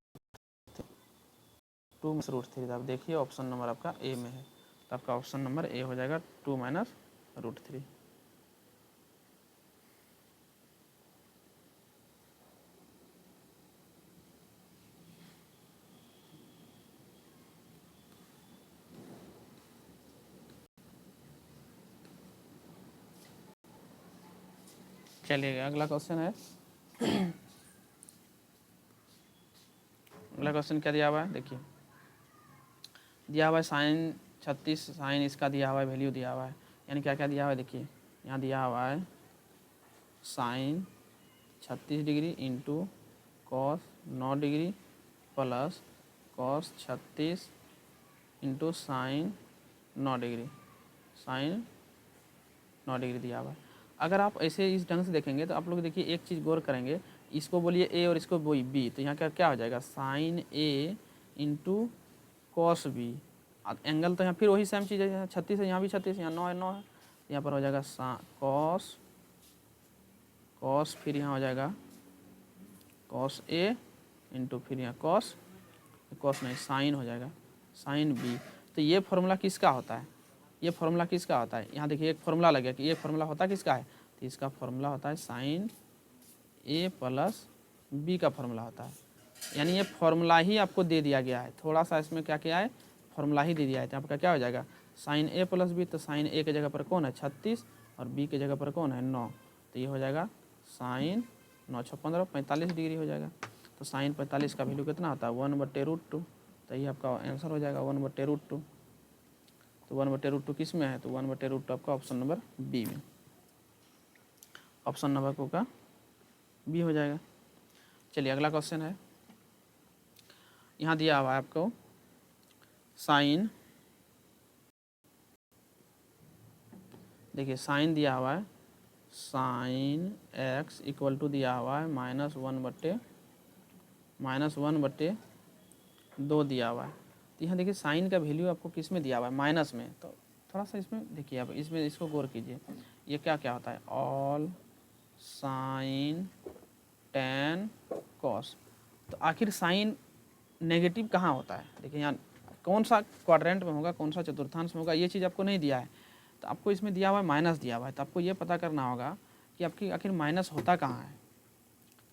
तो आप देखिए ऑप्शन नंबर आपका ए में है, तो आपका ऑप्शन नंबर ए हो जाएगा 2 माइनस √3। चलिए अगला क्वेश्चन है, अगला क्वेश्चन क्या दिया हुआ है, देखिए दिया हुआ है साइन 36, साइन इसका दिया हुआ है वैल्यू दिया हुआ है, यानी क्या क्या दिया हुआ है, देखिए यहाँ दिया हुआ है sine 36 degree into cos 9 degree plus cos 36 into sine 9 degree, sine 9 degree दिया हुआ है। अगर आप ऐसे इस ढंग से देखेंगे तो आप लोग देखिए एक चीज़ गौर करेंगे, इसको बोलिए ए और इसको बोलिए बी, तो यहाँ क्या हो जाएगा साइन ए इंटू कॉस बी, एंगल तो यहाँ फिर वही सेम चीज़ है, 36 है यहाँ भी 36, यहाँ 9 है 9 है, यहाँ पर हो जाएगा कॉस कॉस फिर यहाँ हो जाएगा कॉस ए इंटू फिर यहाँ कॉस नहीं साइन हो जाएगा साइन बी। तो ये फॉर्मूला किसका होता है, ये फॉर्मूला किसका होता है, यहाँ देखिए एक फॉर्मूला लग गया कि ये फॉर्मूला होता किसका है, तो इसका फॉर्मूला होता है साइन ए प्लस बी का फॉर्मूला होता है, यानी ये फॉर्मूला ही आपको दे दिया गया है, थोड़ा सा इसमें क्या किया है फॉर्मूला ही दे दिया है, तो आपका क्या हो जाएगा साइन ए प्लस बी, तो साइन ए के जगह पर कौन है 36 और बी के जगह पर कौन है 9, तो ये हो जाएगा साइन 9 6 15 45 डिग्री हो जाएगा। तो साइन 45 का वैल्यू कितना होता है 1/√2, तो ये आपका आंसर हो जाएगा 1/√2। तो 1/√2 किस में है, तो 1/√2 आपका ऑप्शन नंबर बी में, ऑप्शन नंबर का बी हो जाएगा। चलिए अगला क्वेश्चन है, यहाँ दिया हुआ है आपको साइन, देखिए साइन दिया हुआ है साइन x इक्वल टू दिया हुआ है -1/2 दिया हुआ है। तो यहाँ देखिए साइन का वैल्यू आपको किस में दिया हुआ है माइनस में, तो थोड़ा सा इसमें देखिए आप इसमें इसको गौर कीजिए, ये क्या क्या होता है ऑल साइन टेन कॉस, तो आखिर साइन नेगेटिव कहाँ होता है, देखिए यहाँ कौन सा क्वाड्रेंट में होगा कौन सा चतुर्थांश में होगा ये चीज़ आपको नहीं दिया है, तो आपको इसमें दिया हुआ है माइनस दिया हुआ है, तो आपको ये पता करना होगा कि आपकी आखिर माइनस होता कहाँ है।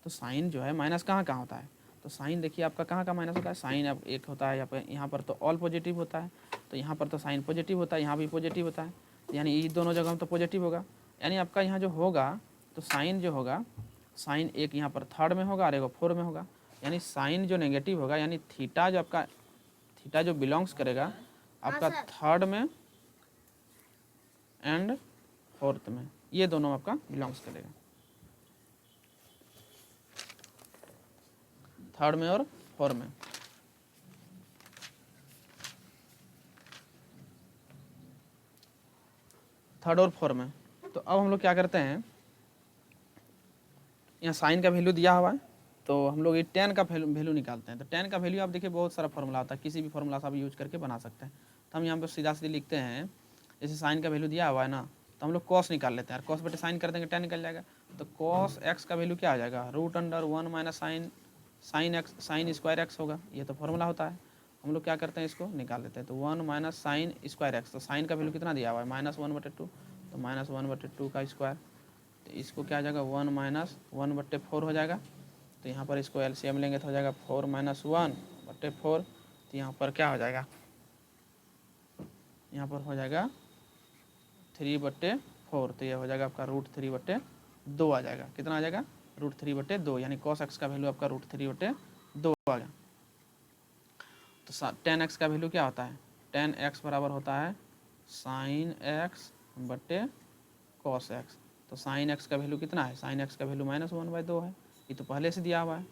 तो साइन जो है माइनस कहाँ कहाँ होता है, तो साइन देखिए आपका कहाँ का माइनस होता है, साइन अब एक होता है यहाँ पर तो ऑल पॉजिटिव होता है, तो यहाँ पर तो साइन पॉजिटिव होता है, यहाँ भी पॉजिटिव होता है, यानी ये दोनों जगह में तो पॉजिटिव होगा, यानी आपका यहाँ जो होगा तो साइन जो होगा साइन एक यहाँ पर थर्ड में होगा और एक 4 में होगा, यानी साइन जो नेगेटिव होगा यानी थीटा जो आपका थीटा जो बिलोंग्स करेगा आपका थर्ड में एंड फोर्थ में, ये दोनों आपका बिलोंग्स करेगा थर्ड में और फोर्थ में। थर्ड और फोर्थ में, तो अब हम लोग क्या करते हैं, यहाँ साइन का वैल्यू दिया हुआ है तो हम लोग ये टेन का वैल्यू निकालते हैं। तो टेन का वैल्यू आप देखिए बहुत सारा फॉर्मूला होता है, किसी भी फॉर्मूला से आप यूज करके बना सकते हैं। तो हम यहाँ पर सीधा सीधे लिखते हैं, जैसे साइन का वैल्यू दिया हुआ है ना, तो हम लोग कॉस निकाल लेते हैं, कॉस बटे साइन कर देंगे टेन निकल जाएगा। तो कॉस एक्स का वैल्यू क्या आ जाएगा √1 - sine x sine square x होगा, ये तो फॉर्मूला होता है। हम लोग क्या करते हैं इसको निकाल लेते हैं, तो 1 - साइन स्क्वायर एक्स, तो साइन का वैल्यू कितना दिया हुआ है -1/2, तो -1/2 का स्क्वायर, तो इसको क्या आ जाएगा 1 - 1/4 हो जाएगा। तो यहाँ पर इसको एलसीएम लेंगे तो हो जाएगा 4 - 1/4। तो यहाँ पर क्या हो जाएगा, यहाँ पर हो जाएगा 3/4। तो ये हो जाएगा आपका √3/2 आ जाएगा। कितना आ जाएगा, √3/2, यानी cos x का वैल्यू आपका √3/2 आ गया। तो tan x का वैल्यू क्या होता है, tan x बराबर होता है sin x बटे cos x। तो sin x का वैल्यू कितना है, sin x का वैल्यू -1/2 है, ये तो पहले से दिया हुआ है।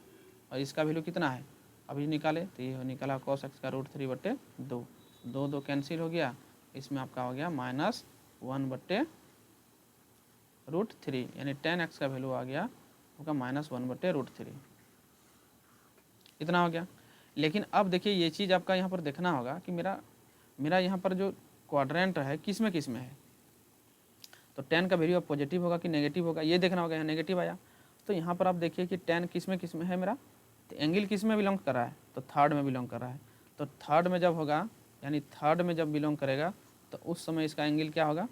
और इसका वैल्यू कितना है अभी निकाले, तो ये निकाला cos x का √3/2, 2 कैंसिल हो गया, इसमें आपका हो गया -1/√3, यानी tan x का वैल्यू आ गया आपका -1/√3, इतना हो गया। लेकिन अब देखिए ये चीज़ आपका यहाँ पर देखना होगा कि मेरा यहाँ पर जो क्वाड्रेंट है किस में है, तो tan का वैल्यू अब पॉजिटिव होगा कि नेगेटिव होगा, ये देखना होगा। यहाँ नेगेटिव आया, तो यहाँ पर आप देखिए कि tan किस में है मेरा, तो एंगल किस में बिलोंग कर रहा है, तो थर्ड में बिलोंग कर रहा है। तो थर्ड में जब होगा, यानी थर्ड में जब बिलोंग करेगा तो उस समय इसका एंगल क्या होगा,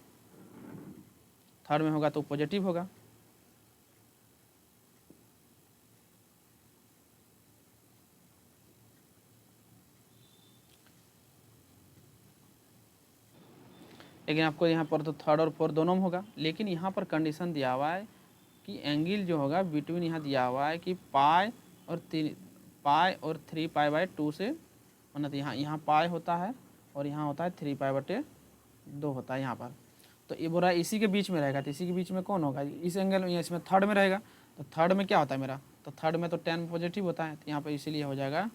थर्ड में होगा तो पॉजिटिव होगा। लेकिन आपको यहाँ पर तो थर्ड और फोर्थ दोनों में होगा, लेकिन यहाँ पर कंडीशन दिया हुआ है कि एंगल जो होगा बिटवीन, यहाँ दिया हुआ है कि पाई और 3π/2 से, मतलब यहाँ पाई होता है और यहाँ होता है 3π/2 होता है यहाँ पर। तो ये बोल रहा है इसी के बीच में रहेगा, तो इसी के बीच में कौन होगा, इस एंगल में, इसमें थर्ड में रहेगा। तो थर्ड में क्या होता है मेरा, तो थर्ड में तो tan पॉजिटिव होता है, तो यहाँ पर इसीलिए हो जाएगा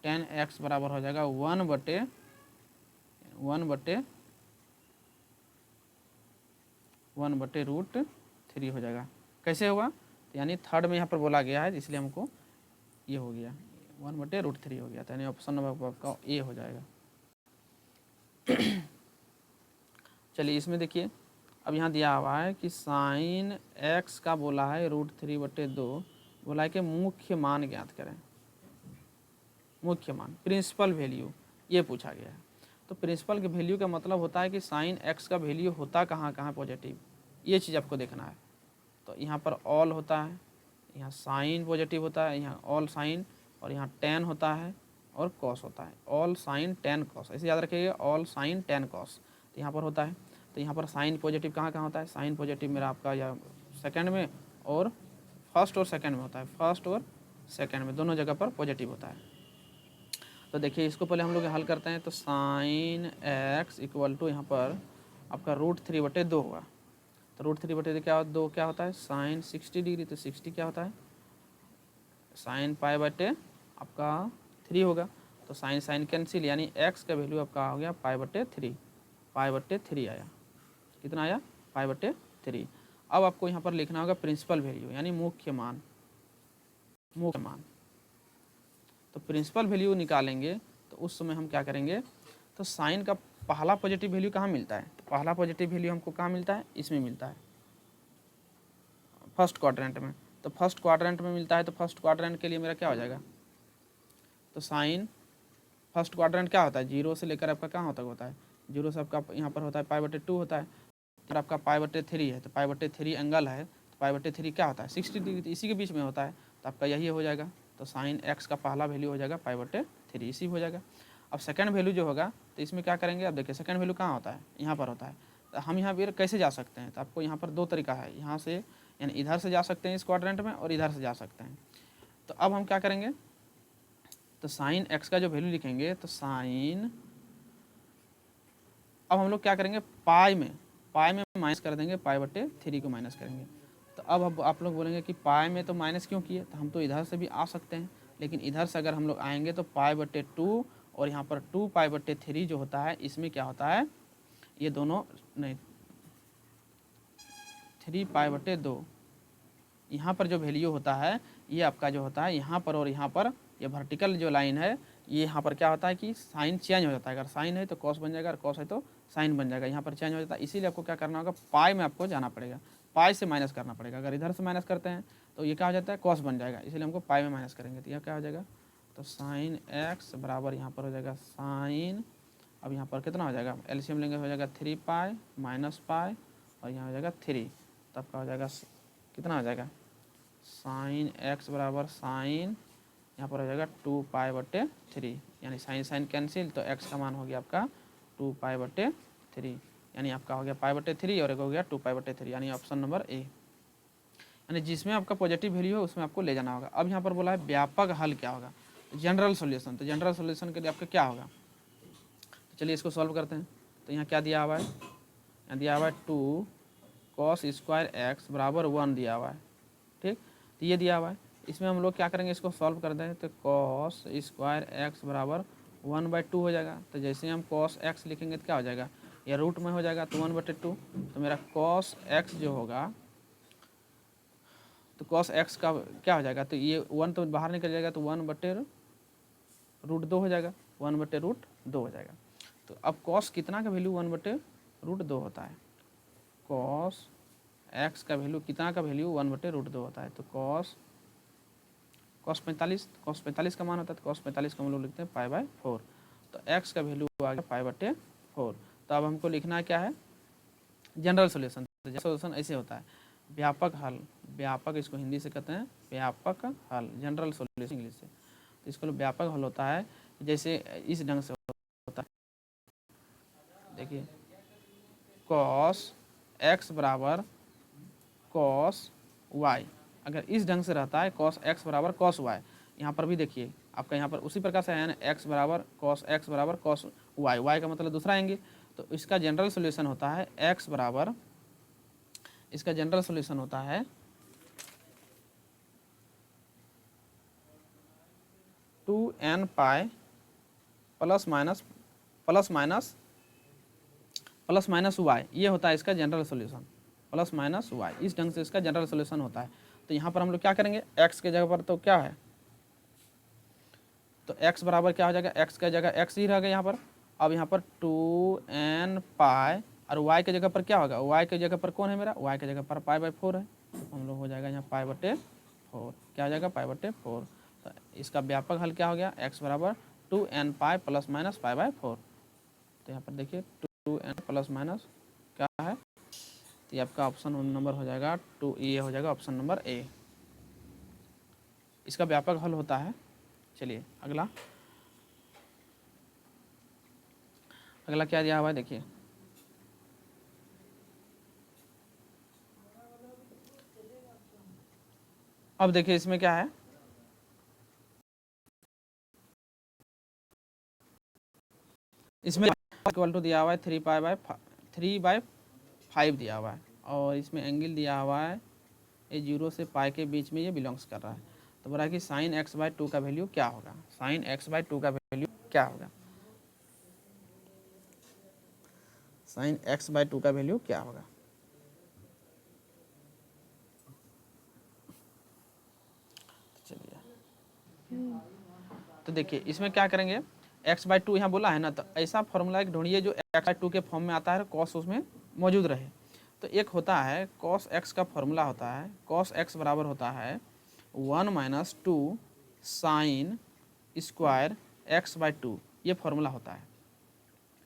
tan x बराबर हो जाएगा 1/√3 हो जाएगा। कैसे होगा, तो यानी थर्ड में यहाँ पर बोला गया है, इसलिए हमको ये हो गया 1/√3 हो गया, तो यानी ऑप्शन नंबर आपका ए हो जाएगा। चलिए इसमें देखिए, अब यहाँ दिया हुआ है कि sin x का बोला है √3/2, बोला है कि मुख्य मान ज्ञात करें, मुख्य मान, प्रिंसिपल वैल्यू, ये पूछा गया है। तो प्रिंसिपल के वैल्यू का मतलब होता है कि sin x का वैल्यू होता कहाँ पॉजिटिव, ये चीज़ आपको देखना है। तो यहाँ पर ऑल होता है, यहाँ साइन पॉजिटिव होता है, यहाँ ऑल साइन, और यहाँ tan होता है और cos होता है, ऑल साइन tan cos, ऐसे याद रखिएगा, ऑल साइन tan cos, तो यहाँ पर होता है। तो यहाँ पर साइन पॉजिटिव कहाँ होता है, साइन पॉजिटिव मेरा आपका या सेकंड में और फर्स्ट और सेकंड में होता है, फर्स्ट और सेकंड में दोनों जगह पर पॉजिटिव होता है। तो देखिए इसको पहले हम लोग हल करते हैं, तो sin x इक्वल टू यहाँ पर आपका √3/2 होगा। तो √3/2 क्या होता है, साइन 60 डिग्री, तो 60 क्या होता है, साइन π/2 आपका 3 होगा। तो साइन कैंसिल, यानी x का वैल्यू आपका हो गया π/3 आया, कितना आया π/3। अब आपको यहाँ पर लिखना होगा प्रिंसिपल वैल्यू, यानी मुख्य मान। तो प्रिंसिपल वैल्यू निकालेंगे तो उस समय हम क्या करेंगे, तो साइन का पहला पॉजिटिव वैल्यू कहाँ मिलता है, तो पहला पॉजिटिव वैल्यू हमको कहाँ मिलता है, इसमें मिलता है फर्स्ट क्वाड्रेंट में। तो फर्स्ट क्वाड्रेंट में मिलता है, तो फर्स्ट क्वाड्रेंट के लिए मेरा क्या हो जाएगा, तो साइन फर्स्ट क्वाड्रेंट क्या होता है, 0 से लेकर आपका कहाँ तक होता है, 0 से आपका यहाँ पर होता है π/2 होता है, तो आपका π/3 है, तो π/3 एंगल है, तो π/3 क्या होता है 60 डिग्री, तो इसी के बीच में होता है, तो आपका यही हो जाएगा। तो साइन x का पहला वैल्यू हो जाएगा π/3, इसी हो जाएगा। अब सेकंड वैल्यू जो होगा, तो इसमें क्या करेंगे, अब देखिए सेकंड वैल्यू कहाँ होता है, यहाँ पर होता है। तो हम यहाँ पर कैसे जा सकते हैं, तो आपको यहाँ पर 2 तरीका है, यहाँ से यानी इधर से जा सकते हैं इस क्वाड्रेंट में, और इधर से जा सकते हैं। तो अब हम क्या करेंगे, तो साइन x का जो वैल्यू लिखेंगे, तो साइन, अब हम लोग क्या करेंगे, पाई में माइनस कर देंगे, π/3 को माइनस करेंगे। तो अब आप लोग बोलेंगे कि पाई में तो माइनस क्यों किए, तो हम तो इधर से भी आ सकते हैं, लेकिन इधर से अगर हम लोग आएंगे तो π/2 और यहाँ पर 2π/3 जो होता है, इसमें क्या होता है, ये दोनों नहीं 3π/2, यहाँ पर जो वैल्यू होता है ये आपका जो होता है यहाँ पर, और यहाँ पर ये वर्टिकल जो लाइन है, ये यहाँ पर क्या होता है कि साइन चेंज हो जाता है, अगर साइन है तो कॉस बन जाएगा, अगर कॉस है तो साइन बन जाएगा, यहाँ पर चेंज हो जाता है। इसीलिए आपको क्या करना होगा, पाई में आपको जाना पड़ेगा, पाई से माइनस करना पड़ेगा। अगर इधर से माइनस करते हैं तो ये क्या हो जाता है, कॉस बन जाएगा, इसलिए हमको पाई में माइनस करेंगे, तो यह क्या हो जाएगा, तो साइन x बराबर यहाँ पर हो जाएगा साइन, अब यहाँ पर कितना हो जाएगा, एलसीएम लेंगे हो जाएगा 3π - π और यहाँ हो जाएगा 3, तो आपका हो जाएगा कितना हो जाएगा साइन x बराबर साइन यहाँ पर हो जाएगा 2π/3, यानी साइन साइन कैंसिल, तो x का मान हो गया आपका 2π/3, यानी आपका हो गया π/3 और एक हो गया 2π/3, यानी ऑप्शन नंबर ए। यानी जिसमें आपका पॉजिटिव वैल्यू है उसमें आपको ले जाना होगा। अब यहाँ पर बोला है व्यापक हल क्या होगा, जनरल सॉल्यूशन। तो जनरल सॉल्यूशन के लिए आपका क्या होगा, तो चलिए इसको सॉल्व करते हैं। तो यहाँ क्या दिया हुआ है, यहाँ दिया हुआ है 2 cos स्क्वायर x बराबर 1 दिया हुआ है, ठीक। तो ये दिया हुआ है, इसमें हम लोग क्या करेंगे, इसको सॉल्व कर दें। तो cos स्क्वायर x बराबर 1/2 हो जाएगा। तो जैसे हम cos x लिखेंगे तो क्या हो जाएगा, या रूट में हो जाएगा, तो 1/2। तो मेरा cos x जो होगा, तो cos x का क्या हो जाएगा, तो ये 1 तो बाहर निकल जाएगा, तो 1/√2 हो जाएगा, 1/√2 हो जाएगा। तो अब cos कितना का वैल्यू 1/√2 होता है, cos x का वैल्यू कितना का वैल्यू 1/√2 होता है। तो cos 45 का मान होता है, तो cos 45 का हम लोग लिखते हैं π/4। तो x का वैल्यू आ गया π/4। तो अब हमको लिखना क्या है, जनरल सॉल्यूशन। जनरल सॉल्यूशन ऐसे होता है, व्यापक हल, व्यापक इसको हिंदी से कहते हैं व्यापक हल, जनरल सॉल्यूशन इंग्लिश से। तो इसको व्यापक हल होता है जैसे इस ढंग से होता है, देखिए cos x बराबर cos y, अगर इस ढंग से रहता है cos x बराबर cos y, यहाँ पर भी देखिए आपका यहाँ पर उसी प्रकार से है ना, x बराबर cos x बराबर cos y, y का मतलब दूसरा एंगल। तो इसका जनरल सॉल्यूशन होता है x बराबर, इसका जनरल सॉल्यूशन होता है 2n pi plus minus y, ये होता है इसका general solution, plus minus y, इस ढंग से इसका जनरल सॉल्यूशन होता है। तो यहाँ पर हम लोग क्या करेंगे, x के जगह पर तो क्या है, तो x बराबर क्या हो जाएगा, x के जगह x ही रहेगा यहाँ पर। अब यहाँ पर 2n पाई और y के जगह पर क्या होगा, y के जगह पर कौन है मेरा, y के जगह पर π/4 है, हम लोग हो जाएगा यहाँ π/4, क्या हो जाएगा π/4। तो इसका व्यापक हल क्या हो गया, x बराबर 2n पाई प्लस माइनस π/4। तो यहाँ पर देखिए 2n प्लस माइनस क्या है, तो ये आपका ऑप्शन नंबर हो जाएगा 2, ये हो जाएगा ऑप्शन नंबर ए, इसका व्यापक हल होता है। चलिए अगला क्या दिया हुआ है, देखिए अब देखिए इसमें क्या है, इसमें इक्वल टू दिया हुआ है 3/5 दिया हुआ है, और इसमें एंगल दिया हुआ है ये 0 से पाई के बीच में ये बिलोंग्स कर रहा है। तो बोला कि साइन x/2 का वैल्यू क्या होगा, साइन x/2 का वैल्यू क्या होगा, साइन x/2 का वैल्यू क्या होगा। चलिए तो देखिए इसमें क्या करेंगे, x/2 यहाँ बोला है ना, तो ऐसा फॉर्मूला एक ढूंढिए जो x/2 के फॉर्म में आता है, cos उसमें मौजूद रहे। तो एक होता है cos x का फॉर्मूला होता है, cos x बराबर होता है 1 - 2 साइन स्क्वायर x/2, ये फॉर्मूला होता है,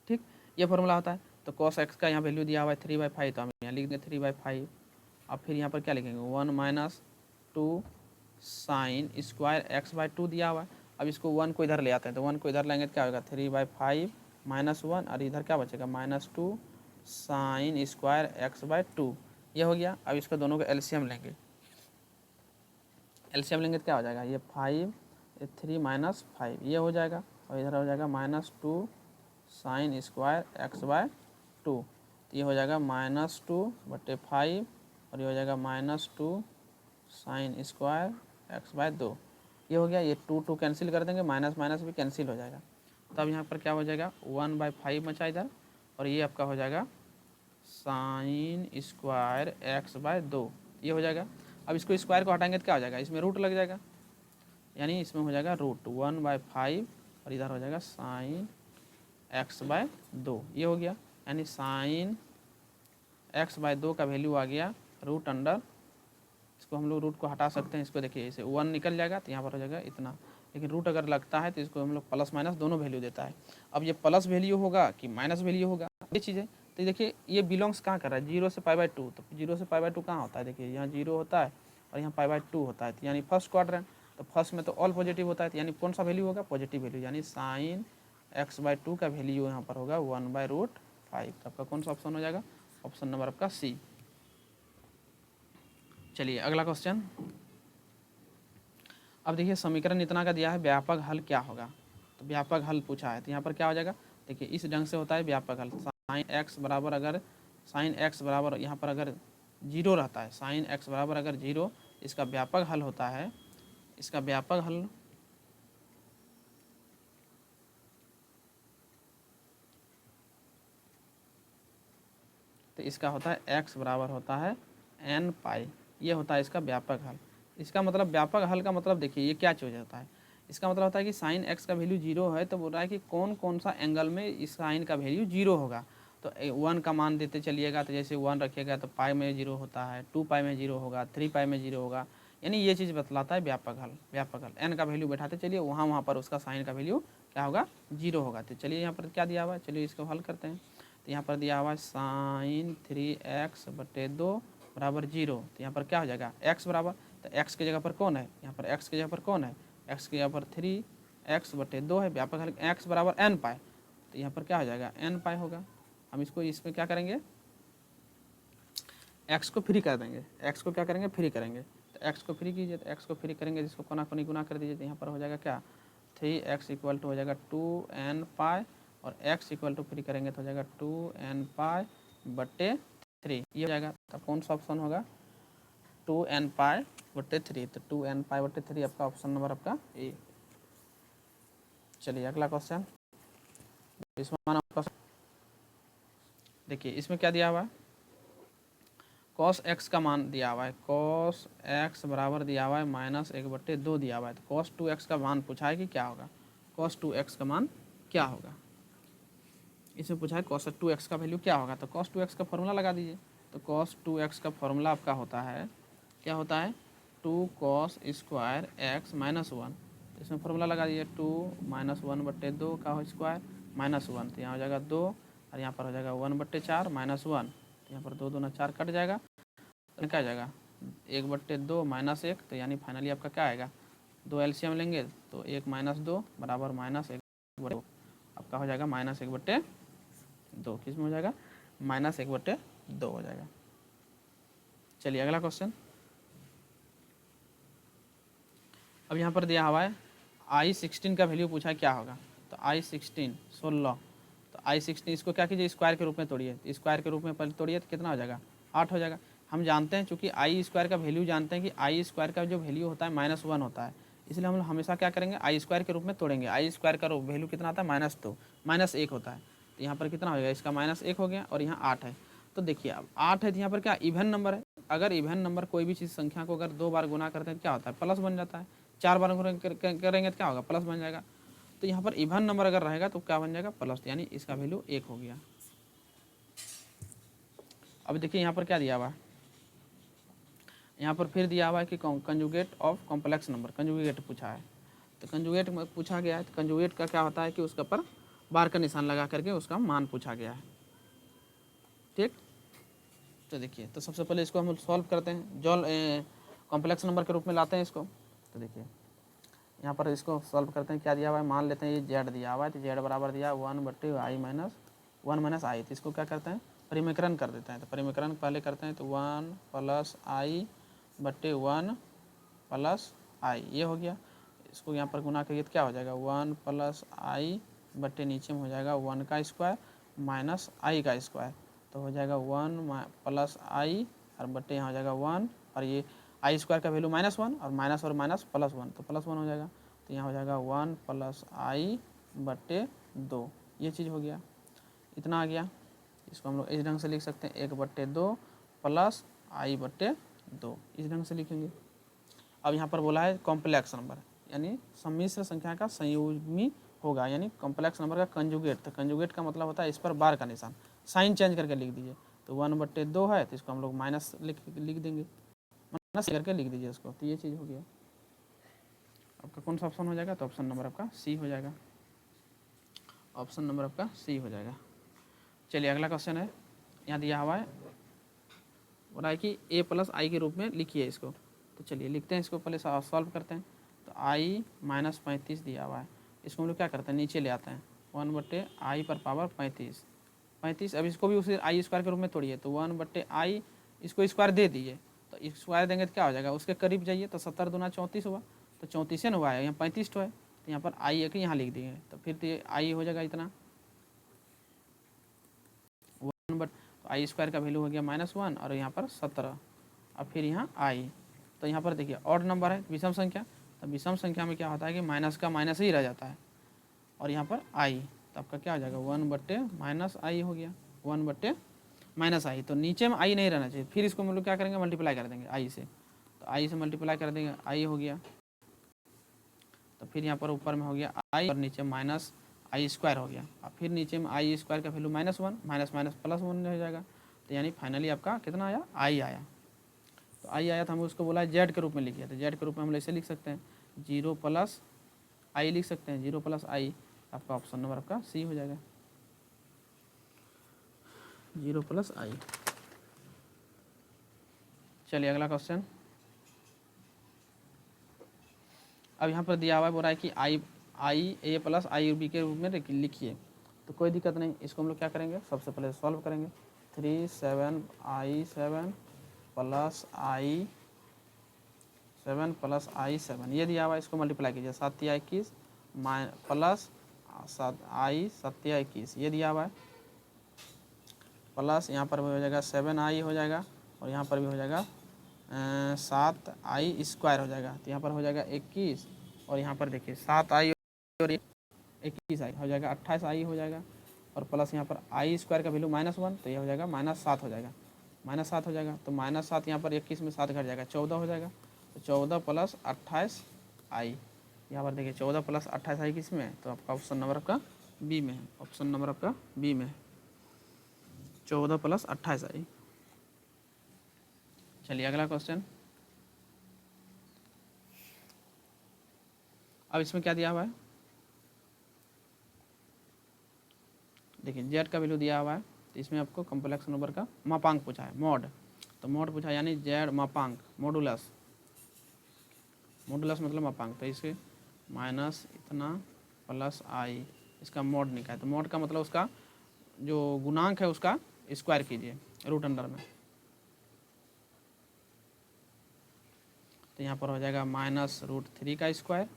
ठीक, ये फॉर्मूला होता है। तो cos x का यहाँ वैल्यू दिया हुआ है 3/5, तो हम यहाँ लिख देंगे 3/5। अब फिर यहाँ पर क्या लिखेंगे 1 - 2 साइन स्क्वायर x/2 दिया हुआ है। अब इसको 1 को इधर ले आते हैं, तो 1 को इधर लेंगे तो क्या होगा 3/5 - 1, और इधर क्या बचेगा -2 साइन स्क्वायर x/2, ये हो गया। अब इसको दोनों का एलसीएम लेंगे, एलसीएम लेंगे तो क्या हो जाएगा, ये 5 3 - 5 ये हो जाएगा, और इधर हो जाएगा -2 साइन स्क्वायर x/2, तो ये हो जाएगा -2/5, और ये हो जाएगा -2 साइन स्क्वायर x/2, ये हो गया। ये 2 कैंसिल कर देंगे, माइनस माइनस भी कैंसिल हो जाएगा। तब यहाँ पर क्या हो जाएगा 1/5 बचा इधर, और ये आपका हो जाएगा साइन स्क्वायर x/2, ये हो जाएगा। अब इसको स्क्वायर को हटाएंगे तो क्या हो जाएगा, इसमें रूट लग जाएगा, यानी इसमें हो जाएगा रूट 1/5, और इधर हो जाएगा साइन x/2, ये हो गया। यानी साइन x/2 का वैल्यू आ गया रूट अंडर, इसको हम लोग रूट को हटा सकते हैं, इसको देखिए इसे 1 निकल जाएगा तो यहाँ पर हो जाएगा इतना, लेकिन रूट अगर लगता है तो इसको हम लोग प्लस माइनस दोनों वैल्यू देता है। अब ये प्लस वैल्यू होगा कि माइनस वैल्यू होगा, ये चीज़ है। तो देखिए ये बिलोंग्स कहाँ कर रहा है, 0 से π/2, तो 0 से π/2 कहाँ होता है, देखिए यहाँ 0 होता है और यहाँ π/2 होता है, तो यानी फर्स्ट क्वाड्रेंट, तो फर्स्ट में तो ऑल पॉजिटिव होता है, तो यानी कौन सा वैल्यू होगा, पॉजिटिव वैल्यू, यानी साइन x/2 का वैल्यू यहाँ पर होगा 1/√5। तो आपका कौन सा ऑप्शन हो जाएगा, ऑप्शन नंबर आपका सी। चलिए अगला क्वेश्चन। अब देखिए समीकरण इतना का दिया है, व्यापक हल क्या होगा, तो व्यापक हल पूछा है, तो यहाँ पर क्या हो जाएगा, देखिए इस ढंग से होता है व्यापक हल। साइन x बराबर, अगर साइन x बराबर यहाँ पर अगर 0 रहता है, साइन x बराबर अगर 0, इसका व्यापक हल होता है, इसका व्यापक हल तो इसका होता है x बराबर होता है n पाई, ये होता है इसका व्यापक हल। इसका मतलब व्यापक हल का मतलब देखिए ये क्या चीज़ होता है, इसका मतलब होता है कि साइन x का वैल्यू 0 है, तो बोल रहा है कि कौन कौन सा एंगल में इस साइन का वैल्यू 0 होगा। तो 1 का मान देते चलिएगा, तो जैसे 1 रखिएगा तो पाई में 0 होता है, 2 पाई में 0 होगा, 3 पाई में 0 होगा, यानी ये चीज़ बतलाता है व्यापक हल। व्यापक हल n का वैल्यू बैठाते चलिए, वहाँ पर उसका साइन का वैल्यू क्या होगा, 0 होगा। तो चलिए यहाँ पर क्या दिया हुआ है, चलिए इसको हल करते हैं। तो यहाँ पर दिया हुआ है साइन 3x/2 बराबर 0, तो यहाँ पर क्या हो जाएगा, x बराबर, तो x की जगह पर कौन है, यहाँ पर x की जगह पर कौन है, x की जगह पर 3x/2 है, व्यापक हल x बराबर n पाई, तो यहाँ पर क्या हो जाएगा, n पाई होगा। हम इसको इसमें क्या करेंगे, x को फ्री कर देंगे, x को क्या करेंगे, फ्री करेंगे, तो x को फ्री कीजिए, तो x को फ्री करेंगे, जिसको कोना कोनी गुना कर दीजिए, तो यहाँ पर हो जाएगा क्या, 3x इक्वल टू हो जाएगा 2n पाई, और x इक्वल टू फ्री करेंगे तो हो जाएगा 2n पाई/3, ये हो जाएगा। तो कौन सा ऑप्शन होगा, 2n पाई/3, तो 2n पाई/3 आपका ऑप्शन नंबर आपका ए। चलिए अगला क्वेश्चन, इसमें देखिए इसमें क्या दिया हुआ है, cos x का मान दिया हुआ है, cos x बराबर दिया हुआ है -1/2 दिया हुआ है, तो cos 2x का मान पूछा है कि क्या होगा, cos 2x का मान क्या होगा, इसमें पूछा है cos 2x का वैल्यू क्या होगा। तो cos 2x का फॉर्मूला लगा दीजिए, तो cos 2x का फॉर्मूला आपका होता है, क्या होता है, 2 cos स्क्वायर x -1, तो इसमें फॉर्मूला लगा दीजिए, 2 -1/2 का हो स्क्वायर -1, तो यहाँ हो जाएगा 2, और यहाँ पर हो जाएगा 1/4 -1, तो यहाँ पर 2 दूना 4 कट जाएगा, तो क्या आ जाएगा 1/2 -1, तो यानी फाइनली आपका क्या आएगा, 2 एलसीएम लेंगे तो 1 - 2 बराबर -1/2, आपका हो जाएगा -1/2, किस में हो जाएगा, -1/2 हो जाएगा। चलिए अगला क्वेश्चन। अब यहाँ पर दिया हुआ है I16 का वैल्यू पूछा है क्या होगा, तो I16 16, तो I16 इसको क्या कीजिए, स्क्वायर के रूप में तोड़िए, तो स्क्वायर के रूप में पहले तोड़िए तो कितना हो जाएगा, 8 हो जाएगा। हम जानते हैं चूँकि आई स्क्वायर का वैल्यू जानते हैं कि आई स्क्वायर का जो वैल्यू होता है -1 होता है, इसलिए हम हमेशा क्या करेंगे, आई स्क्वायर के रूप में तोड़ेंगे। आई स्क्वायर का वैल्यू कितना आता है, -2 -1 होता है, तो यहाँ पर कितना हो गया, इसका -1 हो गया, और यहाँ 8 है। तो देखिए अब 8 है, तो यहाँ पर क्या इवन नंबर है, अगर इवन नंबर कोई भी चीज़ संख्या को अगर 2 बार गुना करते हैं क्या होता है, प्लस बन जाता है, 4 बार करेंगे तो क्या होगा, प्लस बन जाएगा। तो यहाँ पर इवन नंबर अगर रहेगा तो क्या बन जाएगा, प्लस, यानी इसका वैल्यू 1 हो गया। अब देखिए यहाँ पर क्या दिया हुआ है, यहाँ पर फिर दिया हुआ है कि conjugate of complex number, conjugate पूछा है, तो कंजुगेट में पूछा गया है, तो कंजुगेट का क्या होता है कि उसके ऊपर बार का निशान लगा करके उसका मान पूछा गया है, ठीक। तो देखिए, तो सबसे पहले इसको हम सॉल्व करते हैं, जो कॉम्प्लेक्स नंबर के रूप में लाते हैं इसको। तो देखिए यहाँ पर इसको सॉल्व करते हैं, क्या दिया हुआ है, मान लेते हैं ये जेड दिया हुआ है, तो जेड बराबर दिया 1/i - 1 - i, तो इसको क्या करते हैं, परिमीकरण कर देते हैं। तो परिमीकरण पहले करते हैं, तो 1 + i/1 + i, ये हो गया। इसको यहाँ पर गुना करिए तो क्या हो जाएगा, 1 + i/, नीचे में हो जाएगा 1 का स्क्वायर माइनस i का स्क्वायर, तो हो जाएगा 1 + i और यहाँ हो जाएगा 1, और ये आई स्क्वायर का वैल्यू -1, और माइनस और माइनस +1, तो +1 हो जाएगा, तो यहाँ हो जाएगा 1 + i/2, ये चीज़ हो गया, इतना आ गया। इसको हम लोग इस ढंग से लिख सकते हैं, 1/2 + i/2, इस ढंग से लिखेंगे। अब यहाँ पर बोला है कॉम्प्लेक्स नंबर, यानी सम्मिश्र संख्या का संयुग्मी होगा, यानी कॉम्प्लेक्स नंबर का कंजुगेट, तो कंजुगेट का मतलब होता है इस पर बार का निशान, साइन चेंज करके लिख दीजिए। तो 1/2 है, तो इसको हम लोग माइनस लिख देंगे, माइनस करके लिख दीजिए इसको, तो ये चीज़ हो गया। आपका कौन सा ऑप्शन हो जाएगा, तो ऑप्शन नंबर आपका सी हो जाएगा, ऑप्शन नंबर आपका सी हो जाएगा। चलिए अगला क्वेश्चन है, यहाँ दिया हुआ है बोल रहा है कि a प्लस आई के रूप में लिखिए इसको। तो चलिए लिखते हैं इसको, पहले सॉल्व करते हैं। तो i माइनस 35 दिया हुआ है, इसको हम लोग क्या करते हैं नीचे ले आते हैं, 1/i पर पावर 35। अब इसको भी उसी आई स्क्वायर के रूप में तोड़िए, तो 1/i इसको स्क्वायर दे दीजिए, तो स्क्वायर देंगे तो क्या हो जाएगा, उसके करीब जाइए तो 70 दूना 34 हुआ, तो 34 है ना हुआ है, यहाँ 35 तो है, तो यहाँ पर आई है कि यहाँ लिख दिए, तो फिर तो आई हो जाएगा इतना 1 बट, तो आई स्क्वायर का वैल्यू हो गया -1 और यहाँ पर 17। अब फिर यहाँ आई, तो यहाँ पर देखिए ऑड नंबर है विषम संख्या, तो विषम संख्या में क्या होता है कि माइनस का माइनस ही रह जाता है, और यहाँ पर आई, तो आपका क्या हो जाएगा 1/-i हो गया, 1/-i। तो नीचे में आई नहीं रहना चाहिए, फिर इसको हम लोग क्या करेंगे मल्टीप्लाई कर देंगे आई से, तो आई से मल्टीप्लाई कर देंगे, आई हो गया, तो फिर यहाँ पर ऊपर में हो गया आई और नीचे माइनस आई स्क्वायर हो गया। अब फिर नीचे में आई स्क्वायर का वैल्यू -1, माइनस माइनस +1 हो जाएगा, तो यानी फाइनली आपका कितना आया, आई आया। तो आई आया तो हम उसको बोला जेड के रूप में लिखिए, तो जेड के रूप में हम ऐसे लिख सकते हैं 0 + i लिख सकते हैं, 0 + i, आपका ऑप्शन नंबर आपका सी हो जाएगा, 0 + i। चलिए अगला क्वेश्चन। अब यहाँ पर दिया हुआ है बोल रहा है कि आई ए प्लस आई बी के रूप में लिखिए, तो कोई दिक्कत नहीं, इसको हम लोग क्या करेंगे सबसे पहले सॉल्व करेंगे, 3 7 i 7 + i 7 + i 7 ये दिया हुआ है, इसको मल्टीप्लाई कीजिए, 7 × 21 प्लस 7i 7 × 21 ये दिया हुआ है, प्लस यहाँ पर भी हो जाएगा 7i हो जाएगा, और यहाँ पर भी हो जाएगा 7i स्क्वायर हो जाएगा, तो यहाँ पर हो जाएगा 21, और यहाँ पर देखिए 7i और 21i हो जाएगा 28i हो जाएगा, और प्लस यहाँ पर आई स्क्वायर का वैल्यू -1, तो यह हो जाएगा -7 हो जाएगा, -7 हो जाएगा, तो -7 यहाँ पर 21 में 7 घट जाएगा 14 हो जाएगा, तो 14 + 28i, यहाँ पर देखिए 14 + 28i किस में है, तो आपका ऑप्शन नंबर आपका बी में है, ऑप्शन नंबर आपका बी में है, 14 + 28i। चलिए अगला क्वेश्चन। अब इसमें क्या दिया हुआ है, देखिए जेड का वैल्यू दिया हुआ है, तो इसमें आपको कॉम्प्लेक्स नंबर का मापांक पूछा है, मॉड, तो मॉड पूछा यानी जेड मापांक, मॉडुलस, मॉडुलस मतलब मापांक, तो इसे माइनस इतना प्लस आई, इसका मॉड निकाले, तो मॉड का मतलब उसका जो गुणांक है उसका स्क्वायर कीजिए रूट अंडर में, तो यहाँ पर हो जाएगा -√3 का स्क्वायर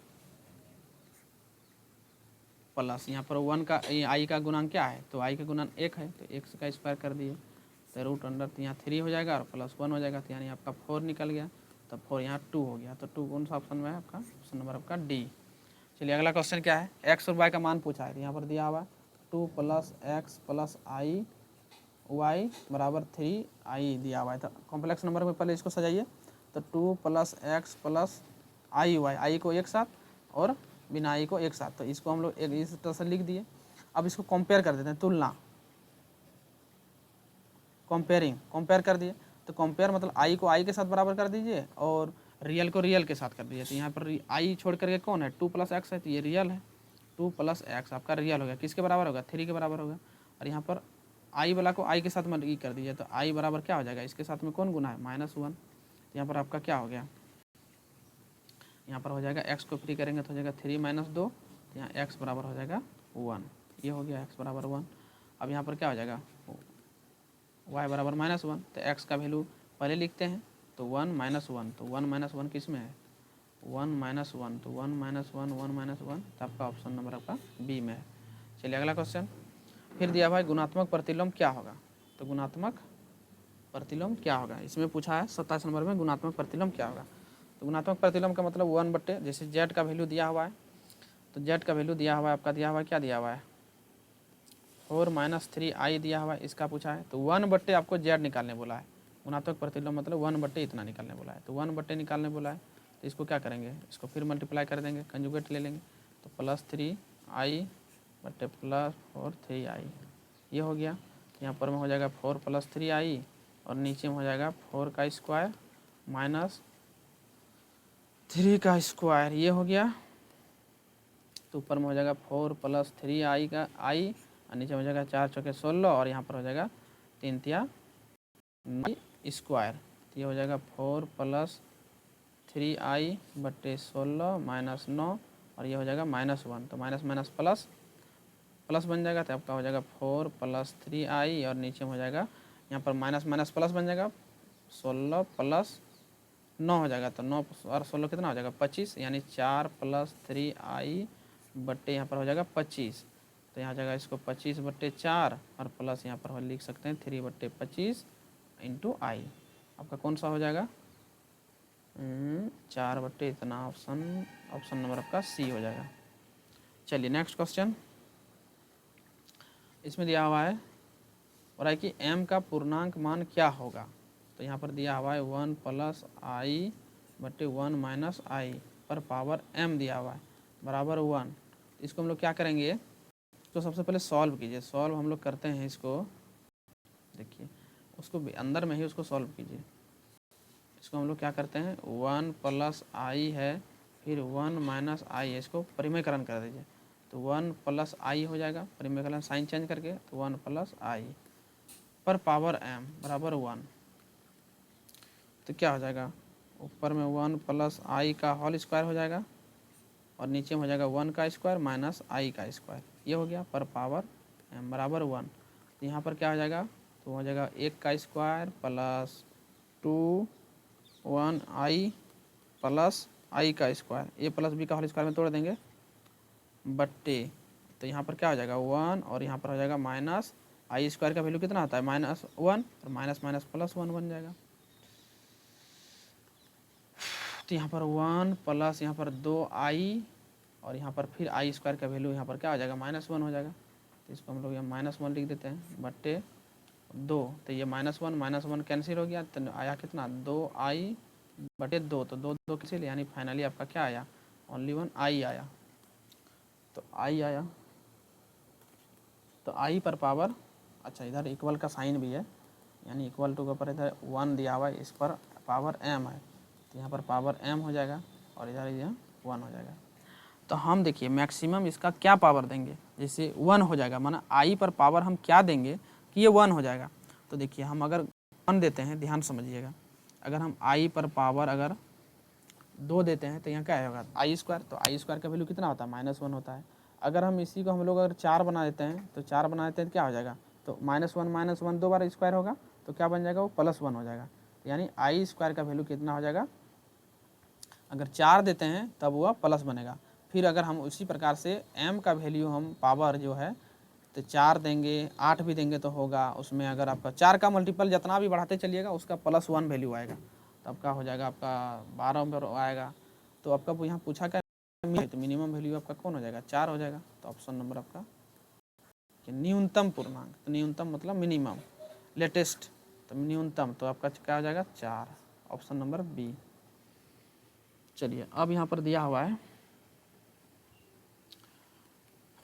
प्लस यहाँ पर 1 का आई का गुणांक क्या है, तो आई का गुणांक 1 है, तो x का स्क्वायर कर दिए, तो रूट अंडर तो यहाँ 3 हो जाएगा और +1 हो जाएगा, तो यानी आपका 4 निकल गया, तो 4 यहाँ 2 हो गया, तो 2 कौन सा ऑप्शन में है आपका, ऑप्शन नंबर आपका डी। चलिए अगला क्वेश्चन क्या है, x और y का मान पूछा है, यहाँ पर दिया हुआ 2 + x + i y = 3i दिया हुआ है, तो कॉम्प्लेक्स नंबर में पहले इसको सजाइए, तो 2 + x + i y, आई को एक साथ और बिना आई को एक साथ, तो इसको हम लोग एक इस तरह से लिख दिए। अब इसको कंपेयर कर देते हैं, तुलना, कंपेयर कर दिए, तो कंपेयर मतलब आई को आई के साथ बराबर कर दीजिए और रियल को रियल के साथ कर दीजिए, तो यहाँ पर आई छोड़ करके कौन है 2 + x है, तो ये रियल है, 2 + x आपका रियल हो गया, किसके बराबर होगा 3 के बराबर होगा, और यहाँ पर आई वाला को आई के साथ मल्टीप्लाई कर दीजिए, तो आई बराबर क्या हो जाएगा, इसके साथ में कौन गुना है -1, तो यहाँ पर आपका क्या हो गया, यहाँ पर हो जाएगा x को फ्री करेंगे तो हो जाएगा 3 - 2, तो यहाँ x बराबर हो जाएगा 1, ये हो गया x बराबर 1। अब यहाँ पर क्या हो जाएगा y बराबर -1, तो x का वैल्यू पहले लिखते हैं, तो 1 - 1, तो 1 - 1 किस में है 1 - 1, तो 1 - 1 1 - 1, तो आपका ऑप्शन नंबर आपका बी में है। चलिए अगला क्वेश्चन, फिर दिया भाई गुणात्मक प्रतिलोम क्या होगा, तो गुणात्मक प्रतिलोम क्या होगा, इसमें पूछा है 27 नंबर में गुणात्मक प्रतिलोम क्या होगा, तो गुणात्मक प्रतिलोम का मतलब 1/, जैसे जेड का वैल्यू दिया हुआ है, तो जेड का वैल्यू दिया हुआ है आपका, दिया हुआ है क्या दिया हुआ है 4 - 3i दिया हुआ है, इसका पूछा है, तो 1/, आपको जेड निकालने बोला है, गुणात्मक प्रतिलोम मतलब 1/, इतना निकालने बोला है, तो 1/, निकालने बोला है, तो इसको क्या करेंगे, इसको फिर मल्टीप्लाई कर देंगे, कंजुगेट ले लेंगे, तो +3i + 4 3i ये हो गया, यहाँ पर में हो जाएगा 4 + 3i और नीचे में हो जाएगा 4 का स्क्वायर -3 का स्क्वायर ये हो गया, तो ऊपर में हो जाएगा 4 + 3i का i और नीचे हो जाएगा 4 × 4 = 16 और यहाँ पर हो जाएगा 3 तिया 9 स्क्वायर, तो ये हो जाएगा 4 + 3i बटे 16 माइनस 9 और ये हो जाएगा -1, तो माइनस माइनस प्लस प्लस बन जाएगा, तो आपका हो जाएगा 4 + 3i और नीचे में हो जाएगा यहाँ पर माइनस माइनस प्लस बन जाएगा 16 + 9 हो जाएगा, तो 9 और 16 कितना हो जाएगा 25, यानी 4 + 3i बट्टे यहाँ पर हो जाएगा 25, तो यहाँ जाएगा इसको 25 बट्टे 4 और प्लस यहाँ पर लिख सकते हैं 3 बट्टे 25 इंटू आई। आपका कौन सा हो जाएगा 4 बट्टे इतना, ऑप्शन नंबर आपका सी हो जाएगा। चलिए नेक्स्ट क्वेश्चन, इसमें दिया हुआ है और है कि m का पूर्णांक मान क्या होगा, तो यहाँ पर दिया हुआ है 1 + i बट्टे 1 - i पर पावर m दिया हुआ है बराबर 1। इसको हम लोग क्या करेंगे, तो सबसे पहले सॉल्व कीजिए, सॉल्व हम लोग करते हैं इसको, देखिए उसको अंदर में ही उसको सॉल्व कीजिए। इसको हम लोग क्या करते हैं 1 + i है, फिर 1 - i है, इसको परिमेयकरण कर दीजिए, तो 1 + i हो जाएगा, परिमेयकरण साइन चेंज करके, तो 1 + i पर पावर m बराबर 1। तो क्या हो जाएगा, ऊपर में 1 + i का होल स्क्वायर हो जाएगा और नीचे में हो जाएगा 1 का स्क्वायर माइनस i का स्क्वायर, ये हो गया पर पावर m बराबर 1। तो यहाँ पर क्या हो जाएगा, तो हो जाएगा 1 का square plus 2 1i plus i का स्क्वायर, a + b का होल स्क्वायर में तोड़ देंगे बट्टे, तो यहाँ पर क्या हो जाएगा 1 और यहाँ पर हो जाएगा माइनस आई स्क्वायर का वैल्यू कितना आता है -1 और माइनस माइनस +1 बन जाएगा, तो यहाँ पर 1 प्लस यहाँ पर 2i और यहाँ पर फिर आई स्क्वायर का वैल्यू यहाँ पर क्या हो जाएगा -1 हो जाएगा, तो इसको हम लोग यहाँ -1 लिख देते हैं बट्टे 2, तो ये -1 - 1 कैंसिल हो गया, तो आया कितना 2i बटे 2, तो 2 2 कैंसिल, यानी फाइनली आपका क्या आया ओनली 1 i आया, तो i आया, तो i पर पावर, अच्छा इधर इक्वल का साइन भी है, यानी इक्वल टू के ऊपर इधर 1 दिया हुआ है, इस पर पावर m है, तो यहाँ पर पावर m हो जाएगा और इधर यहाँ 1 हो जाएगा। तो हम देखिए मैक्सिमम इसका क्या पावर देंगे, जैसे 1 हो जाएगा, माना i पर पावर हम क्या देंगे कि ये 1 हो जाएगा, तो देखिए हम अगर 1 देते हैं, ध्यान समझिएगा, अगर हम i पर पावर अगर 2 देते हैं तो यहाँ क्या होगा आई स्क्वायर, तो आई स्क्वायर का वैल्यू कितना होता है -1 होता है। अगर हम इसी को हम लोग अगर 4 बना देते हैं, तो 4 बना देते हैं तो क्या हो जाएगा, तो -1 2 बार स्क्वायर होगा, तो क्या बन जाएगा वो +1 हो जाएगा, यानी आई स्क्वायर का वैल्यू कितना हो जाएगा, अगर 4 देते हैं तब वह प्लस बनेगा। फिर अगर हम उसी प्रकार से m का वैल्यू हम पावर जो है तो 4 देंगे 8 भी देंगे तो होगा, उसमें अगर आपका 4 का मल्टीपल जितना भी बढ़ाते चलिएगा उसका +1 वैल्यू आएगा, तो आपका हो जाएगा आपका 12 आएगा। तो आपका यहाँ पूछा क्या, तो मिनिमम वैल्यू आपका कौन हो जाएगा 4 हो जाएगा, तो ऑप्शन नंबर आपका न्यूनतम पूर्णांक, तो न्यूनतम मतलब मिनिमम, लेटेस्ट तो न्यूनतम, तो आपका क्या हो जाएगा 4, ऑप्शन नंबर बी। चलिए अब यहाँ पर दिया हुआ है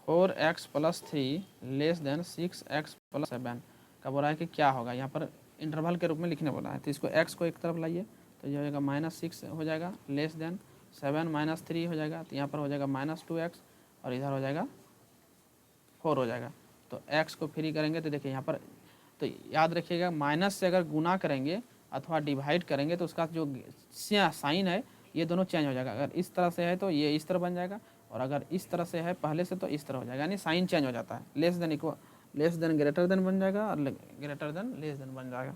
4x + 3 < 6x + 7 का बोला है कि क्या होगा, यहाँ पर इंटरवल के रूप में लिखने बोला है, तो इसको x को एक तरफ लाइए, तो ये हो जाएगा -6 हो जाएगा, < 7 - 3 हो जाएगा, तो यहाँ पर हो जाएगा -2x और इधर हो जाएगा 4 हो जाएगा, तो x को फ्री करेंगे तो देखिए यहाँ पर, तो याद रखिएगा माइनस से अगर गुना करेंगे अथवा डिवाइड करेंगे तो उसका जो साइन है ये दोनों चेंज हो जाएगा, अगर इस तरह से है तो ये इस तरह बन जाएगा और अगर इस तरह से है पहले से तो इस तरह हो जाएगा, यानी साइन चेंज हो जाता है, लेस देन ग्रेटर देन बन जाएगा और ग्रेटर देन लेस देन बन जाएगा।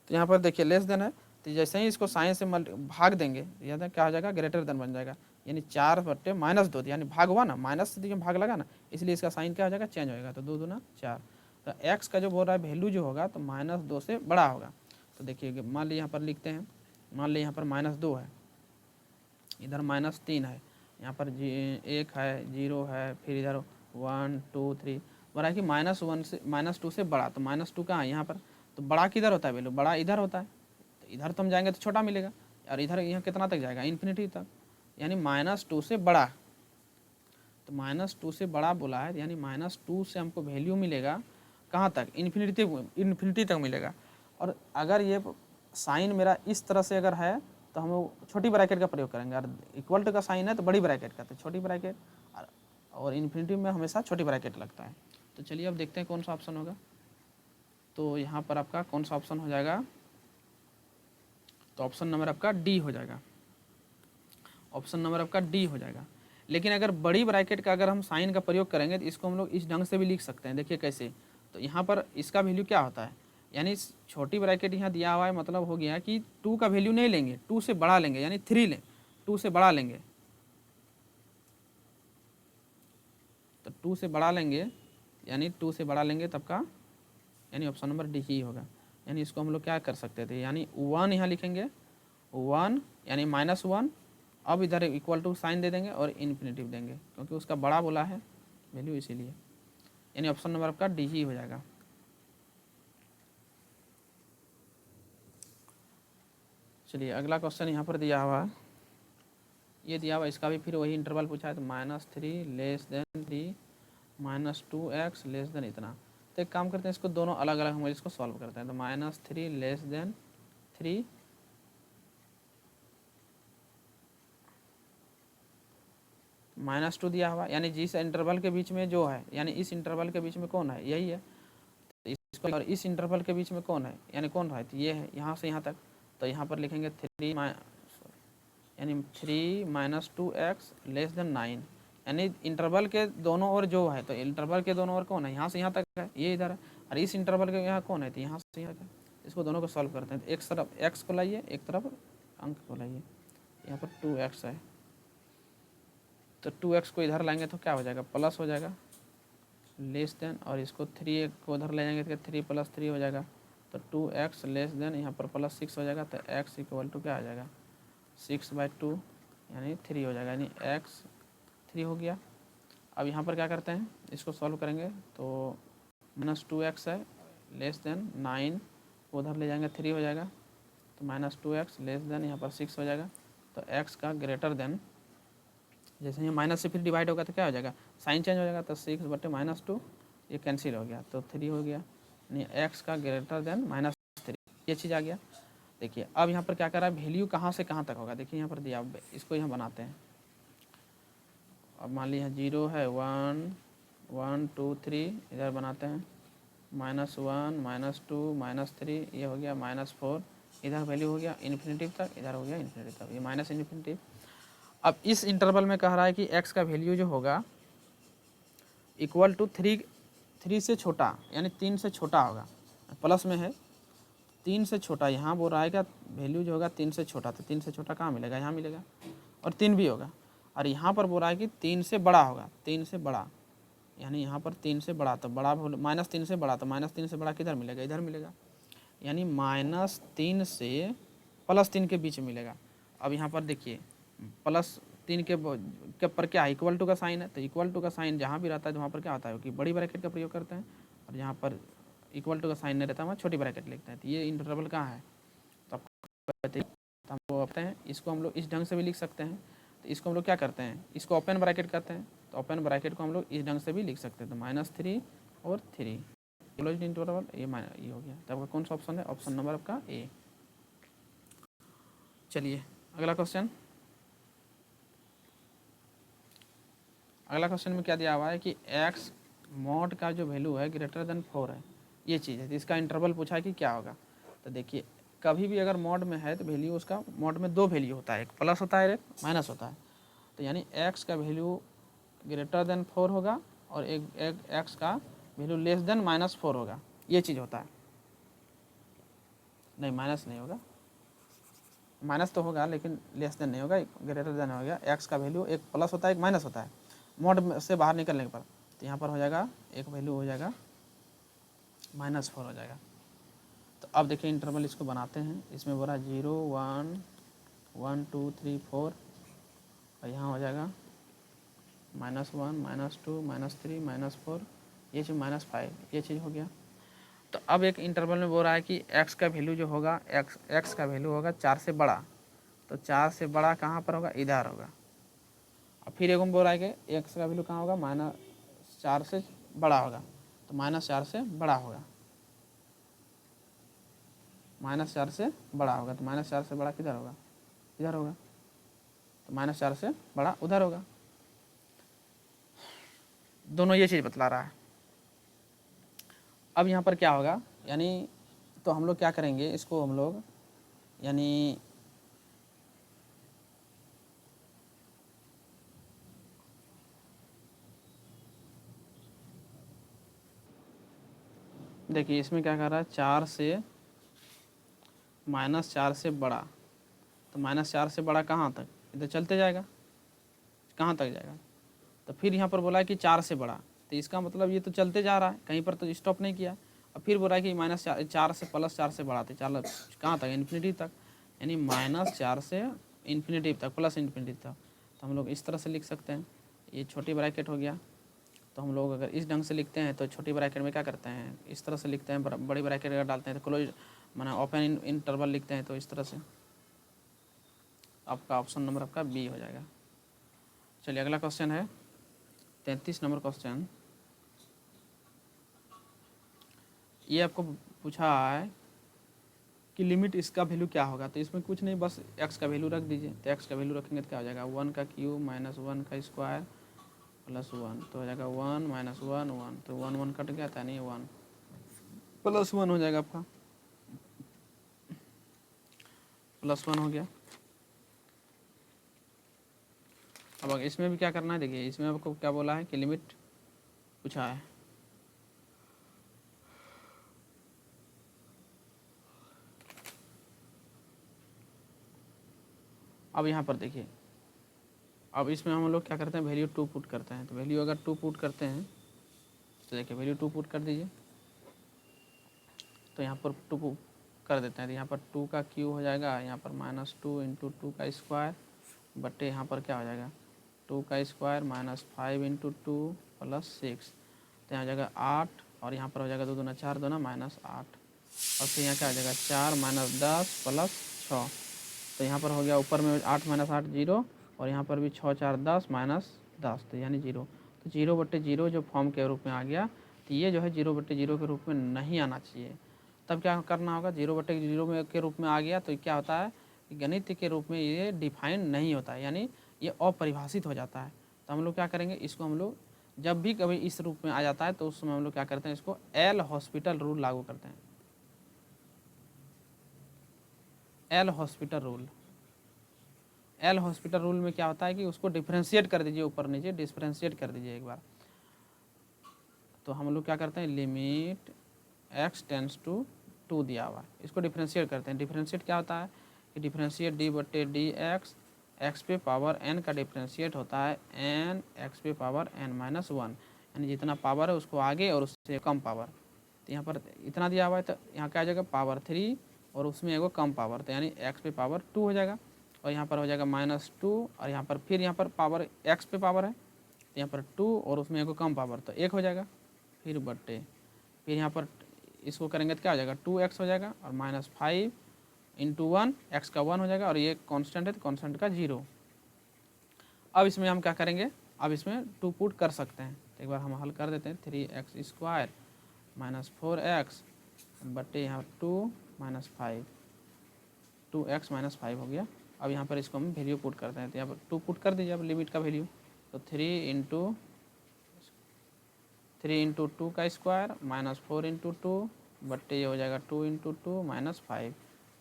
तो यहाँ पर देखिए लेस देन है, तो जैसे ही इसको साइन से भाग देंगे याद है क्या हो जाएगा ग्रेटर देन बन जाएगा, यानी 4 बट्टे -2, यानी भाग हुआ ना, माइनस से देखिए भाग लगा ना, इसलिए इसका साइन क्या हो जाएगा चेंज होएगा, तो 2 दूना 4, तो x का जो बोल रहा है वैल्यू जो होगा तो -2 से बड़ा होगा। तो देखिए मान लीजिए यहाँ पर लिखते हैं, मान लीजिए यहाँ पर -2 है, इधर -3 है, यहाँ पर 1 है 0 है, फिर इधर 1 2 3 बोला है कि -1 से -2 से बड़ा, तो -2 कहाँ है यहाँ पर, तो बड़ा किधर होता है वैल्यू, बड़ा इधर होता है, तो इधर तो हम जाएंगे तो छोटा मिलेगा, और इधर यहाँ कितना तक जाएगा इन्फिनिटी तक, यानी -2 से बड़ा, तो -2 से बड़ा बोला है, यानी -2 से हमको वैल्यू मिलेगा कहाँ तक इन्फिनिटी तक मिलेगा। और अगर ये साइन मेरा इस तरह से अगर है तो हम छोटी ब्रैकेट का प्रयोग करेंगे, और इक्वल टू का साइन है तो बड़ी ब्रैकेट का, तो छोटी ब्रैकेट, और इन्फिनिटी में हमेशा छोटी ब्रैकेट लगता है। तो चलिए अब देखते हैं कौन सा ऑप्शन होगा, तो यहाँ पर आपका कौन सा ऑप्शन हो जाएगा, तो ऑप्शन नंबर आपका डी हो जाएगा, ऑप्शन नंबर आपका डी हो जाएगा। लेकिन अगर बड़ी ब्रैकेट का अगर हम साइन का प्रयोग करेंगे तो इसको हम लोग इस ढंग से भी लिख सकते हैं। देखिए कैसे, तो यहाँ पर इसका वैल्यू क्या होता है, यानी छोटी ब्रैकेट यहाँ दिया हुआ है, मतलब हो गया कि 2 का वैल्यू नहीं लेंगे, 2 से बड़ा लेंगे, यानी 3 लें, 2 से बड़ा लेंगे, तो 2 से बड़ा लेंगे, यानी 2 से बड़ा लेंगे तब का, यानी ऑप्शन नंबर डी ही होगा। यानी इसको हम लोग क्या कर सकते थे, यानी 1 यहाँ लिखेंगे, 1 यानी -1, अब इधर इक्वल टू साइन दे देंगे और इन्फिनेटिव देंगे, क्योंकि उसका बड़ा बोला है वैल्यू, इसीलिए यानी ऑप्शन नंबर आपका डी ही हो जाएगा। चलिए अगला क्वेश्चन यहाँ पर दिया हुआ है, ये दिया हुआ, इसका भी फिर वही इंटरवल पूछा है, तो -3 less than 3 -2x less than इतना। तो एक काम करते हैं, इसको दोनों अलग अलग हम इसको सॉल्व करते हैं। तो -3 लेस देन 3 -2 दिया हुआ, यानी जिस इंटरवल के बीच में जो है, यानी इस इंटरवल के बीच में कौन है, यही है, तो इसको, और इस इंटरवल के बीच में कौन है, यानी कौन रहा है, तो ये है, यहाँ से यहाँ तक, तो यहाँ पर लिखेंगे 3 यानी 3 -2x लेस देन 9, यानी इंटरवल के दोनों ओर जो है, तो इंटरवल के दोनों ओर कौन है, यहाँ से यहाँ तक है, ये इधर है, और इस इंटरवल के यहाँ कौन है, तो यहाँ से यहाँ तक है। इसको दोनों को सॉल्व करते हैं, तो एक तरफ x को लाइए, एक तरफ अंक को लाइए, यहाँ पर 2x है, तो 2x को इधर लाएंगे तो क्या हो जाएगा, प्लस हो जाएगा, लेस देन, और इसको 3 को उधर ले जाएंगे तो 3 + 3 हो जाएगा, तो 2x लेस देन यहाँ पर +6 हो जाएगा, तो x इक्वल टू क्या आ जाएगा, 6/2 यानी 3 हो जाएगा, यानी x 3 हो गया। अब यहाँ पर क्या करते हैं, इसको सॉल्व करेंगे, तो -2x है लेस देन 9 उधर ले जाएंगे 3 हो जाएगा, तो -2x लेस देन यहाँ पर 6 हो जाएगा, तो x का ग्रेटर देन, जैसे ये माइनस से फिर डिवाइड होगा तो क्या हो जाएगा, साइन चेंज हो जाएगा, तो 6/-2 ये कैंसिल हो गया, तो 3 हो गया, यानी x का ग्रेटर देन -3, ये चीज़ आ गया। देखिए अब यहाँ पर क्या कर रहा है, वैल्यू कहाँ से कहाँ तक होगा, देखिए यहाँ पर दिया, इसको यहाँ बनाते हैं। अब मान लीजिए 0 है, 1 1 2 3 इधर बनाते हैं, -1 -2 -3 ये हो गया, -4 इधर वैल्यू हो गया इन्फिनेटिव तक, इधर हो गया इन्फिनेटिव तक, ये माइनस इन्फिनेटिव। अब इस इंटरवल में कह रहा है कि x का वैल्यू जो होगा इक्वल टू 3 से छोटा, यानी 3 से छोटा होगा, प्लस में है 3 से छोटा, यहाँ बोल रहा है क्या, वैल्यू जो होगा 3 से छोटा, तो 3 से छोटा कहाँ मिलेगा, यहाँ मिलेगा, और 3 भी होगा, और यहाँ पर बोल रहा है कि 3 से बड़ा होगा, 3 से बड़ा, यानी यहाँ पर 3 से बड़ा, तो बड़ा -3 से बड़ा, तो -3 से बड़ा किधर मिलेगा, इधर मिलेगा, यानी -3 से +3 के बीच मिलेगा। अब यहाँ पर देखिए +3 के पर क्या है, इक्वल टू का साइन है, तो इक्वल टू का साइन जहाँ भी रहता है वहाँ पर क्या होता है कि बड़ी ब्रैकेट का प्रयोग करते हैं, और जहाँ पर इक्वल टू का साइन नहीं रहता है वहाँ छोटी ब्रैकेट लिखते हैं। तो ये इंटरवल कहाँ है, तो आपको बताते हैं, इसको हम लोग इस ढंग से भी लिख सकते हैं। तो इसको हम लोग क्या करते हैं, इसको ओपन ब्रैकेट करते हैं, तो ओपन ब्रैकेट को हम लोग इस ढंग से भी लिख सकते हैं, तो -3 और 3 क्लोज्ड इंटरवल, ये हो गया। तो आपका कौन सा ऑप्शन है, ऑप्शन नंबर आपका ए। चलिए अगला क्वेश्चन, अगला क्वेश्चन में क्या दिया हुआ है कि x मॉड का जो वैल्यू है ग्रेटर देन 4 है, ये चीज़ है, तो इसका इंटरवल पूछा है कि क्या होगा। तो देखिए कभी भी अगर मॉड में है तो वैल्यू उसका, मॉड में 2 वैल्यू होता है, एक प्लस होता है, एक माइनस होता है, तो यानी x का वैल्यू ग्रेटर देन 4 होगा, और एक x का वैल्यू लेस देन -4 होगा, ये चीज़ होता है। नहीं माइनस नहीं होगा, माइनस तो होगा लेकिन लेस देन नहीं होगा, ग्रेटर देन हो गया। x का वैल्यू एक प्लस होता है, एक माइनस होता है, मॉड से बाहर निकलने के पर, तो यहाँ पर हो जाएगा एक वैल्यू हो जाएगा -4 हो जाएगा। तो अब देखिए इंटरवल इसको बनाते हैं, इसमें बोला 0 1 1 2 3 4, और यहाँ हो जाएगा -1 -2 -3 -4, ये चीज़ -5, ये चीज़ हो गया। तो अब एक इंटरवल में बोल रहा है कि x का वैल्यू जो होगा, x का वैल्यू होगा 4 से बड़ा, तो 4 से बड़ा कहाँ पर होगा, इधर होगा। अब फिर एक बोल रहा है कि x का वैल्यू कहाँ होगा, -4 से बड़ा होगा, तो -4 से बड़ा होगा, -4 से बड़ा होगा, तो -4 से बड़ा किधर होगा, इधर होगा, तो -4 से बड़ा उधर होगा, दोनों ये चीज़ बतला रहा है। अब यहाँ पर क्या होगा यानी तो हम लोग क्या करेंगे, इसको हम लोग यानी देखिए इसमें क्या कर रहा है, 4 से -4 से बड़ा, तो -4 से बड़ा कहाँ तक, इधर चलते जाएगा, कहाँ तक जाएगा, तो फिर यहाँ पर बोला है कि 4 से बड़ा, तो इसका मतलब ये तो चलते जा रहा है, कहीं पर तो स्टॉप नहीं किया। अब फिर बोला है कि -4 से +4 से बढ़ाते, चलो कहाँ तक, इन्फिनिटी तक, यानी -4 से इन्फिनिटी तक, प्लस इन्फिनिटी तक। तो हम लोग इस तरह से लिख सकते हैं, ये छोटी ब्रैकेट हो गया। तो हम लोग अगर इस ढंग से लिखते हैं तो छोटी ब्रैकेट में क्या करते हैं, इस तरह से लिखते हैं, बड़ी ब्रैकेट अगर डालते हैं तो क्लोज माना ओपन इंटरवल लिखते हैं, तो इस तरह से आपका ऑप्शन नंबर आपका बी हो जाएगा। चलिए अगला क्वेश्चन है 33 नंबर क्वेश्चन। ये आपको पूछा है कि लिमिट इसका वैल्यू क्या होगा, तो इसमें कुछ नहीं, बस x का वैल्यू रख दीजिए। तो x का वैल्यू रखेंगे तो क्या हो जाएगा, 1 का क्यूब माइनस 1 का स्क्वायर प्लस 1, तो हो जाएगा 1 माइनस 1 1, तो 1 1 कट गया था, नहीं 1 प्लस 1 हो जाएगा आपका, +1 हो गया। अब इसमें भी क्या करना है, देखिए इसमें आपको क्या बोला है कि लिमिट पूछा है, अब यहाँ पर देखिए, अब इसमें हम लोग क्या करते हैं, वैल्यू 2 पुट करते हैं। तो वैल्यू अगर 2 पुट करते हैं तो देखिए वैल्यू 2 पुट कर दीजिए, तो यहाँ पर 2 कर देते हैं, तो यहाँ पर 2 का क्यू हो जाएगा, यहाँ पर -2 इंटू 2 का स्क्वायर बटे यहाँ पर क्या हो जाएगा 2 का स्क्वायर -5 इंटू 2 प्लस 6, तो यहाँ हो जाएगा 8, और यहाँ पर हो जाएगा 2 दूना 4 दूना -8, और फिर यहाँ क्या हो जाएगा 4 -10 प्लस 6, तो यहाँ पर हो गया ऊपर में 8 - 8 0, और यहाँ पर भी 6 4 10 -10, तो यानी 0, तो 0/0 जो फॉर्म के रूप में आ गया, तो ये जो है 0/0 के रूप में नहीं आना चाहिए। तब क्या करना होगा, 0/0 में के रूप में आ गया तो क्या होता है, गणित के रूप में ये डिफाइन नहीं होता है, यानी ये अपरिभाषित हो जाता है। तो हम लोग क्या करेंगे, इसको हम लोग जब भी कभी इस रूप में आ जाता है तो उस समय हम लोग क्या करते हैं, इसको एल हॉस्पिटल रूल लागू करते हैं। L hospital rule, L hospital rule में क्या होता है कि उसको डिफ्रेंशिएट कर दीजिए, ऊपर नीचे डिफ्रेंशिएट कर दीजिए एक बार। तो हम लोग क्या करते हैं, लिमिट x टेंस टू 2 दिया हुआ है, इसको डिफ्रेंशिएट करते हैं। डिफ्रेंशिएट क्या होता है कि डिफ्रेंशिएट d/dx, x पे पावर n का डिफ्रेंशिएट होता है n x पे पावर n-1, यानी जितना पावर है उसको आगे और उससे कम पावर। तो यहाँ पर इतना दिया हुआ है, तो यहाँ क्या आ जाएगा पावर 3 और उसमें एगो कम पावर, तो यानी x पे पावर 2 हो जाएगा, और यहाँ पर हो जाएगा -2, और यहाँ पर फिर यहाँ पर पावर x पे पावर है, तो यहाँ पर 2 और उसमें एगो कम पावर, तो 1 हो जाएगा, फिर बट्टे, फिर यहाँ पर इसको करेंगे तो क्या हो जाएगा 2x हो जाएगा, और -5 इंटू 1, x का 1 हो जाएगा, और ये कांस्टेंट है तो कांस्टेंट का 0। अब इसमें हम क्या करेंगे, अब इसमें 2 पुट कर सकते हैं, तो एक बार हम हल कर देते हैं। 3x² -4x बट्टे यहाँ 2 -5, 2x -5 हो गया। अब यहाँ पर इसको हम वैल्यू पुट करते हैं, तो यहाँ पर 2 पुट कर दीजिए अब लिमिट का वैल्यू, तो 3 इंटू 2 का स्क्वायर -4 इंटू 2 बट्टे ये हो जाएगा 2 इंटू 2 -5,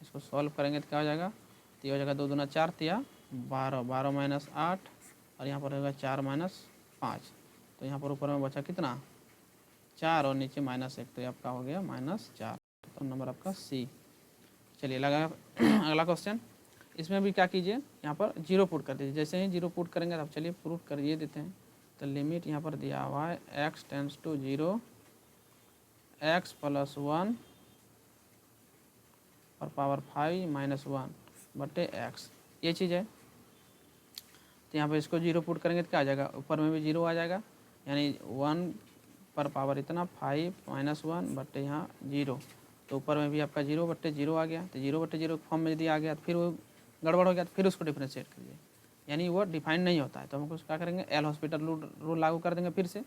इसको सॉल्व करेंगे तो क्या हो जाएगा, तो ये हो जाएगा 2 दूना 4 तिया 12, 12 -8, और यहाँ पर होगा 4 -5, तो यहाँ पर ऊपर में बचा कितना 4 और नीचे -1, तो ये आपका हो गया -4, तो नंबर आपका सी। चलिए लगा अगला क्वेश्चन, इसमें भी क्या कीजिए, यहाँ पर 0 पुट कर दीजिए। जैसे ही 0 पुट करेंगे तो चलिए प्रूफ करिए देते हैं। तो लिमिट यहाँ पर दिया हुआ है x टेंस टू 0, x + 1 और पावर 5 -1 बटे x, ये चीज़ है। तो यहाँ पर इसको 0 पुट करेंगे तो क्या आ जाएगा, ऊपर में भी 0 आ जाएगा, यानी 1 पर पावर इतना 5 -1 बटे यहाँ 0, तो ऊपर में भी आपका 0/0 आ गया। तो 0/0 फॉर्म में यदि आ गया तो फिर वो गड़बड़ हो गया, तो फिर उसको डिफ्रेंशिएट करिए, यानी वो डिफाइन नहीं होता है। तो हम उसको क्या करेंगे, एल हॉस्पिटल रूल लागू कर देंगे। फिर से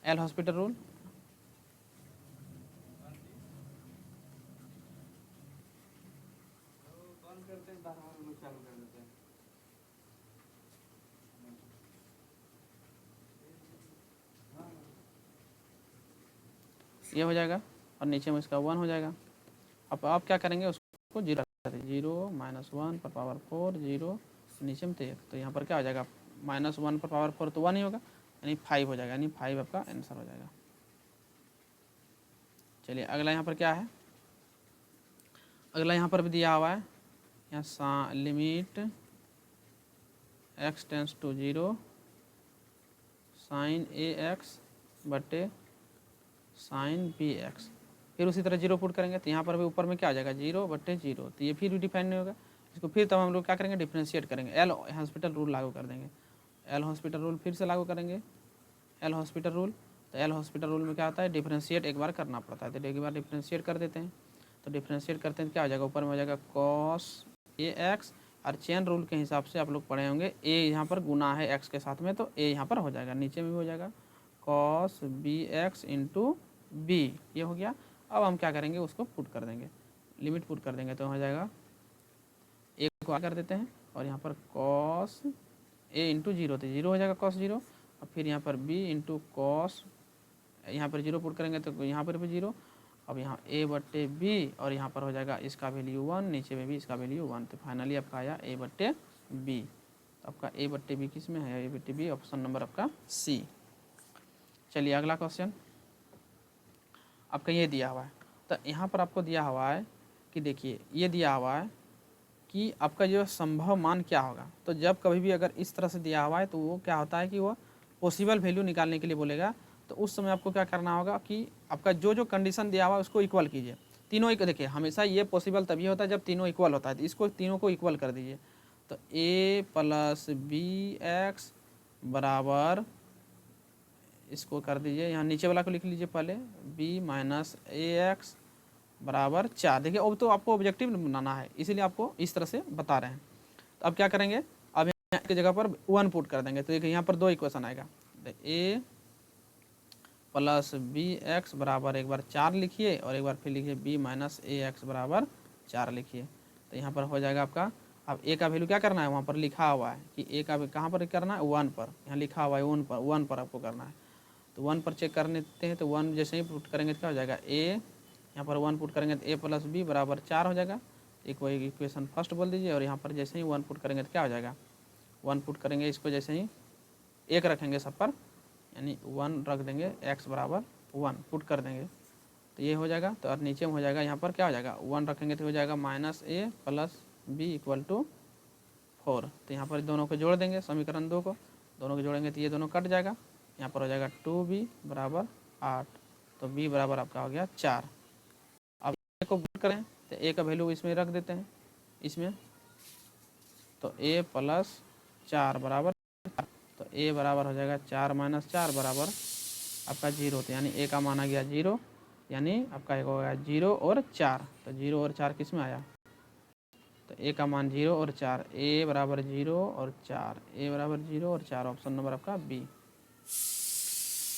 एल हॉस्पिटल रूल, ये हो जाएगा और नीचे में इसका 1 हो जाएगा। अब आप क्या करेंगे, उसको 0 कर दीजिए, 0 -1 पर पावर 4 0 नीचे में 1, तो यहाँ पर क्या हो जाएगा -1 पर पावर 4 तो 1 ही होगा, यानी 5 हो जाएगा, यानी 5 आपका आंसर हो जाएगा। चलिए अगला यहाँ पर क्या है, अगला यहाँ पर भी दिया हुआ है, यहाँ limit x tends to 0 sine ax बटे साइन bx, फिर उसी तरह 0 पुट करेंगे तो यहाँ पर भी ऊपर में क्या आ जाएगा 0 बटे 0, तो ये फिर भी डिफाइन नहीं होगा, इसको फिर तब हम लोग क्या करेंगे डिफ्रेंशिएट करेंगे, एल हॉस्पिटल रूल लागू कर देंगे, एल हॉस्पिटल रूल फिर से लागू करेंगे, एल हॉस्पिटल रूल, तो एल हॉस्पिटल रूल में क्या होता है डिफ्रेंशिएट एक बार करना पड़ता है, तो एक बार डिफ्रेंशिएट कर देते हैं, तो डिफ्रेंशिएट करते हैं तो क्या हो जाएगा ऊपर में हो जाएगा cos ax, और चेन रूल के हिसाब से आप लोग पढ़े होंगे a यहाँ पर गुना है x के साथ में, तो a यहाँ पर हो जाएगा, नीचे में भी हो जाएगा cos bx इंटू b, ये हो गया। अब हम क्या करेंगे उसको पुट कर देंगे, लिमिट पुट कर देंगे, तो हो जाएगा एक को कर देते हैं और यहाँ पर cos a इंटू 0, तो 0 हो जाएगा cos 0, और फिर यहाँ पर b इंटू कॉस, यहाँ पर 0 पुट करेंगे तो यहाँ पर भी 0, अब यहाँ a बट्टे b और यहाँ पर हो जाएगा इसका वैल्यू 1, नीचे में भी इसका वैल्यू 1, तो फाइनली आपका आया a बट्टे b, तो आपका a बट्टे b किस में है, a बट्टे b ऑप्शन नंबर आपका C। चलिए अगला क्वेश्चन आपका ये दिया हुआ है, तो यहाँ पर आपको दिया हुआ है कि देखिए ये दिया हुआ है कि आपका जो संभव मान क्या होगा, तो जब कभी भी अगर इस तरह से दिया हुआ है तो वो क्या होता है कि वो पॉसिबल वैल्यू निकालने के लिए बोलेगा, तो उस समय आपको क्या करना होगा कि आपका जो जो कंडीशन दिया हुआ है उसको इक्वल कीजिए, तीनों एक देखिए हमेशा ये पॉसिबल तभी होता है जब तीनों इक्वल होता है, तो इसको तीनों को इक्वल कर दीजिए, तो a प्लस बी एक्स बराबर, इसको कर दीजिए यहाँ नीचे वाला को लिख लीजिए पहले, b माइनस ax बराबर 4, देखिए अब तो आपको ऑब्जेक्टिव बनाना है इसीलिए आपको इस तरह से बता रहे हैं, तो अब क्या करेंगे अब यहाँ की जगह पर 1 पुट कर देंगे, तो देखिए यहाँ पर 2 इक्वेशन आएगा, a प्लस बी एक्स बराबर एक बार 4 लिखिए और एक बार फिर लिखिए b माइनस ax बराबर 4 लिखिए, तो यहाँ पर हो जाएगा आपका। अब a का वैल्यू क्या करना है, वहाँ पर लिखा हुआ है कि a का कहाँ पर करना है 1 पर, यहाँ लिखा हुआ है 1 पर आपको करना है, तो 1 पर चेक करने देते हैं, तो 1 जैसे ही पुट करेंगे तो क्या हो जाएगा a, यहाँ पर 1 पुट करेंगे तो a प्लस बी बराबर 4 हो जाएगा, एक वही इक्वेशन फर्स्ट बोल दीजिए, और यहाँ पर जैसे ही 1 पुट करेंगे तो क्या हो जाएगा 1 पुट करेंगे, इसको जैसे ही 1 रखेंगे सब पर, यानी 1 रख देंगे x बराबर 1 पुट कर देंगे, तो ये हो जाएगा, तो और नीचे में हो जाएगा यहाँ पर क्या हो जाएगा 1 रखेंगे तो हो जाएगा minus a plus B equal to 4, तो यहाँ पर दोनों को जोड़ देंगे समीकरण 2 को, दोनों को जोड़ेंगे तो ये दोनों कट जाएगा, यहाँ पर हो जाएगा 2b बराबर 8, तो b बराबर आपका हो गया 4। अब a को पुट करें तो a का वैल्यू इसमें रख देते हैं इसमें, तो a प्लस 4 बराबर, तो a बराबर हो जाएगा 4 माइनस 4 बराबर आपका 0, तो यानी a का मान आ गया 0, यानी आपका एक हो गया 0 और 4, तो 0 और 4 किस में आया, तो a का मान 0 और 4, a बराबर 0 और 4, a बराबर 0 और 4, ऑप्शन नंबर आपका B।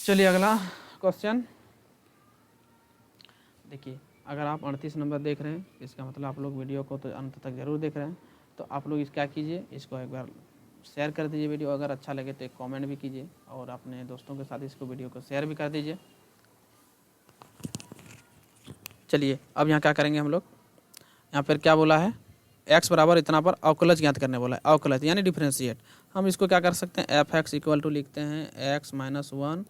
चलिए अगला क्वेश्चन देखिए, अगर आप 38 नंबर देख रहे हैं इसका मतलब आप लोग वीडियो को तो अंत तक जरूर देख रहे हैं, तो आप लोग इस क्या कीजिए, इसको एक बार शेयर कर दीजिए वीडियो, अगर अच्छा लगे तो एक कमेंट भी कीजिए और अपने दोस्तों के साथ इसको वीडियो को शेयर भी कर दीजिए। चलिए अब यहाँ क्या करेंगे हम लोग, यहाँ पर क्या बोला है x बराबर इतना पर अवकलज ज्ञात करने बोला है, अवकलज यानी डिफ्रेंशिएट, हम इसको क्या कर सकते हैं एफ एक्स इक्वल टू लिखते हैं x माइनस 1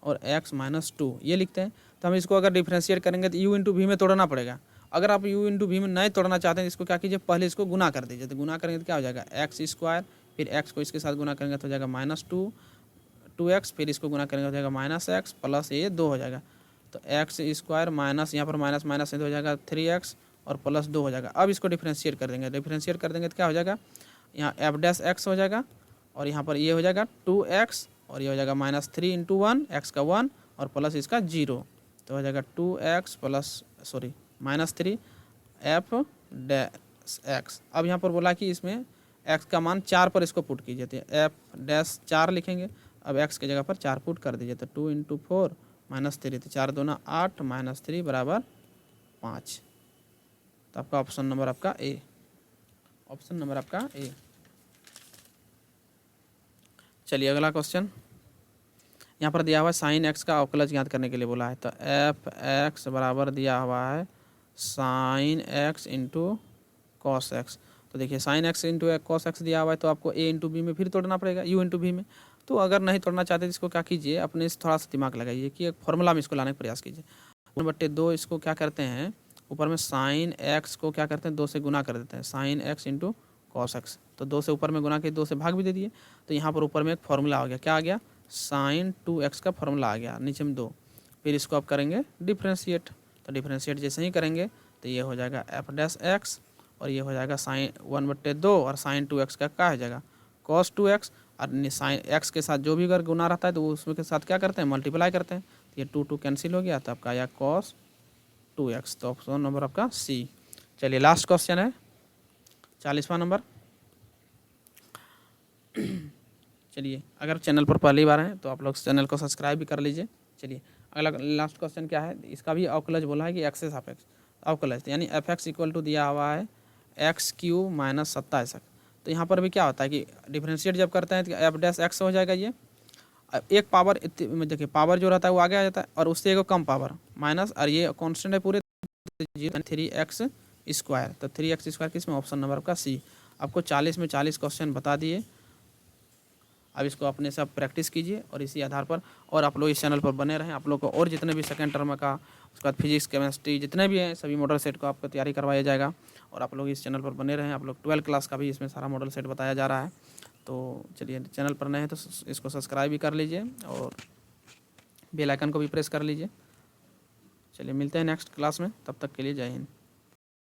और x माइनस 2 ये लिखते हैं, तो हम इसको अगर डिफ्रेंशिएट करेंगे तो u इंटू वी में तोड़ना पड़ेगा, अगर आप u इंटू वी में नहीं तोड़ना चाहते हैं इसको क्या कीजिए पहले इसको गुना कर दीजिए, तो गुना करेंगे तो क्या हो जाएगा एक्स स्क्वायर, फिर x को इसके साथ गुना करेंगे तो हो जाएगा माइनस 2x, फिर इसको गुना करेंगे तो हो जाएगा माइनस एक्स प्लस ये 2 हो जाएगा, तो एक्स स्क्वायर माइनस यहाँ पर माइनस माइनस से हो जाएगा 3x और प्लस 2 हो जाएगा। अब इसको डिफ्रेंशिएट कर देंगे, डिफ्रेंशिएट कर देंगे तो क्या हो जाएगा यहाँ एफ डैश एक्स हो जाएगा, और यहाँ पर ये हो जाएगा 2x और ये हो जाएगा माइनस 3 इंटू 1, एक्स का 1 और प्लस इसका 0, तो हो जाएगा 2x plus minus 3 F dash x. अब यहाँ पर बोला कि इसमें x का मान 4 पर इसको पुट कीजिए, तो एफ डैश 4 लिखेंगे, अब x की जगह पर 4 पुट कर दीजिए, तो 2 इंटू 4 माइनस 3, तो 4 दूना 8 माइनस 3 बराबर 5, तो आपका ऑप्शन नंबर आपका ए, ऑप्शन नंबर आपका ए। चलिए अगला क्वेश्चन, यहाँ पर दिया हुआ है साइन एक्स का अवकलज ज्ञात करने के लिए बोला है, तो एफ एक्स बराबर दिया हुआ है sine x into cos x. तो देखिए sine x into cos x दिया हुआ है, तो आपको ए इंटू बी में फिर तोड़ना पड़ेगा, यू इंटू बी में। तो अगर नहीं तोड़ना चाहते तो इसको क्या कीजिए, अपने से थोड़ा सा दिमाग लगाइए कि एक फॉर्मूला में इसको लाने का प्रयास कीजिए। 1/2 इसको क्या करते हैं, ऊपर में साइन एक्स को क्या करते हैं 2 से गुना कर देते हैं, sine x into cos x. तो 2 से ऊपर में गुना के 2 से भाग भी दे दिए, तो यहाँ पर ऊपर में एक फॉर्मूला आ गया, क्या आ गया, साइन 2x का फॉर्मूला आ गया, नीचे में 2। फिर इसको आप करेंगे डिफ्रेंशिएट, तो डिफ्रेंशिएट जैसे ही करेंगे तो ये हो जाएगा एफ डैश एक्स, और ये हो जाएगा साइन 1/2 और साइन 2x का क्या हो जाएगा कॉस 2x, और साइन एक्स के साथ जो भी अगर गुना रहता है तो उसमें के साथ क्या करते हैं मल्टीप्लाई करते हैं, तो ये 2 कैंसिल हो गया, तो आपका आया कॉस 2x। तो ऑप्शन नंबर आपका सी। चलिए लास्ट क्वेश्चन है 40वां नंबर। चलिए अगर चैनल पर पहली बार हैं तो आप लोग चैनल को सब्सक्राइब भी कर लीजिए। चलिए अगला लास्ट क्वेश्चन क्या है, इसका भी अवकलज बोला है कि एक्स से सापेक्ष अवकलज, यानी एफ एक्स इक्वल टू दिया हुआ है x³ माइनस 27। तो यहाँ पर भी क्या होता है कि डिफ्रेंशिएट जब करते हैं तो एफ डैश एक्स हो जाएगा, ये एक पावर देखिए पावर जो रहता है वो आगे आ जाता है, और उससे एक कम पावर माइनस, और ये कॉन्स्टेंट है पूरे 3x²। तो 3x² किसमें, ऑप्शन नंबर आपका सी। आपको 40 में 40 क्वेश्चन बता दिए, अब इसको अपने से आप प्रैक्टिस कीजिए, और इसी आधार पर और आप लोग इस चैनल पर बने रहें। आप लोग को और जितने भी सेकंड टर्म का, उसके बाद फिजिक्स केमिस्ट्री जितने भी हैं सभी मॉडल सेट को आपको तैयारी करवाया जाएगा, और आप लोग इस चैनल पर बने रहें। आप लोग 12 क्लास का भी इसमें सारा मॉडल सेट बताया जा रहा है। तो चलिए चैनल पर नए हैं तो इसको सब्सक्राइब भी कर लीजिए, और बेल आइकन को भी प्रेस कर लीजिए। चलिए मिलते हैं नेक्स्ट क्लास में, तब तक के लिए जय हिंद।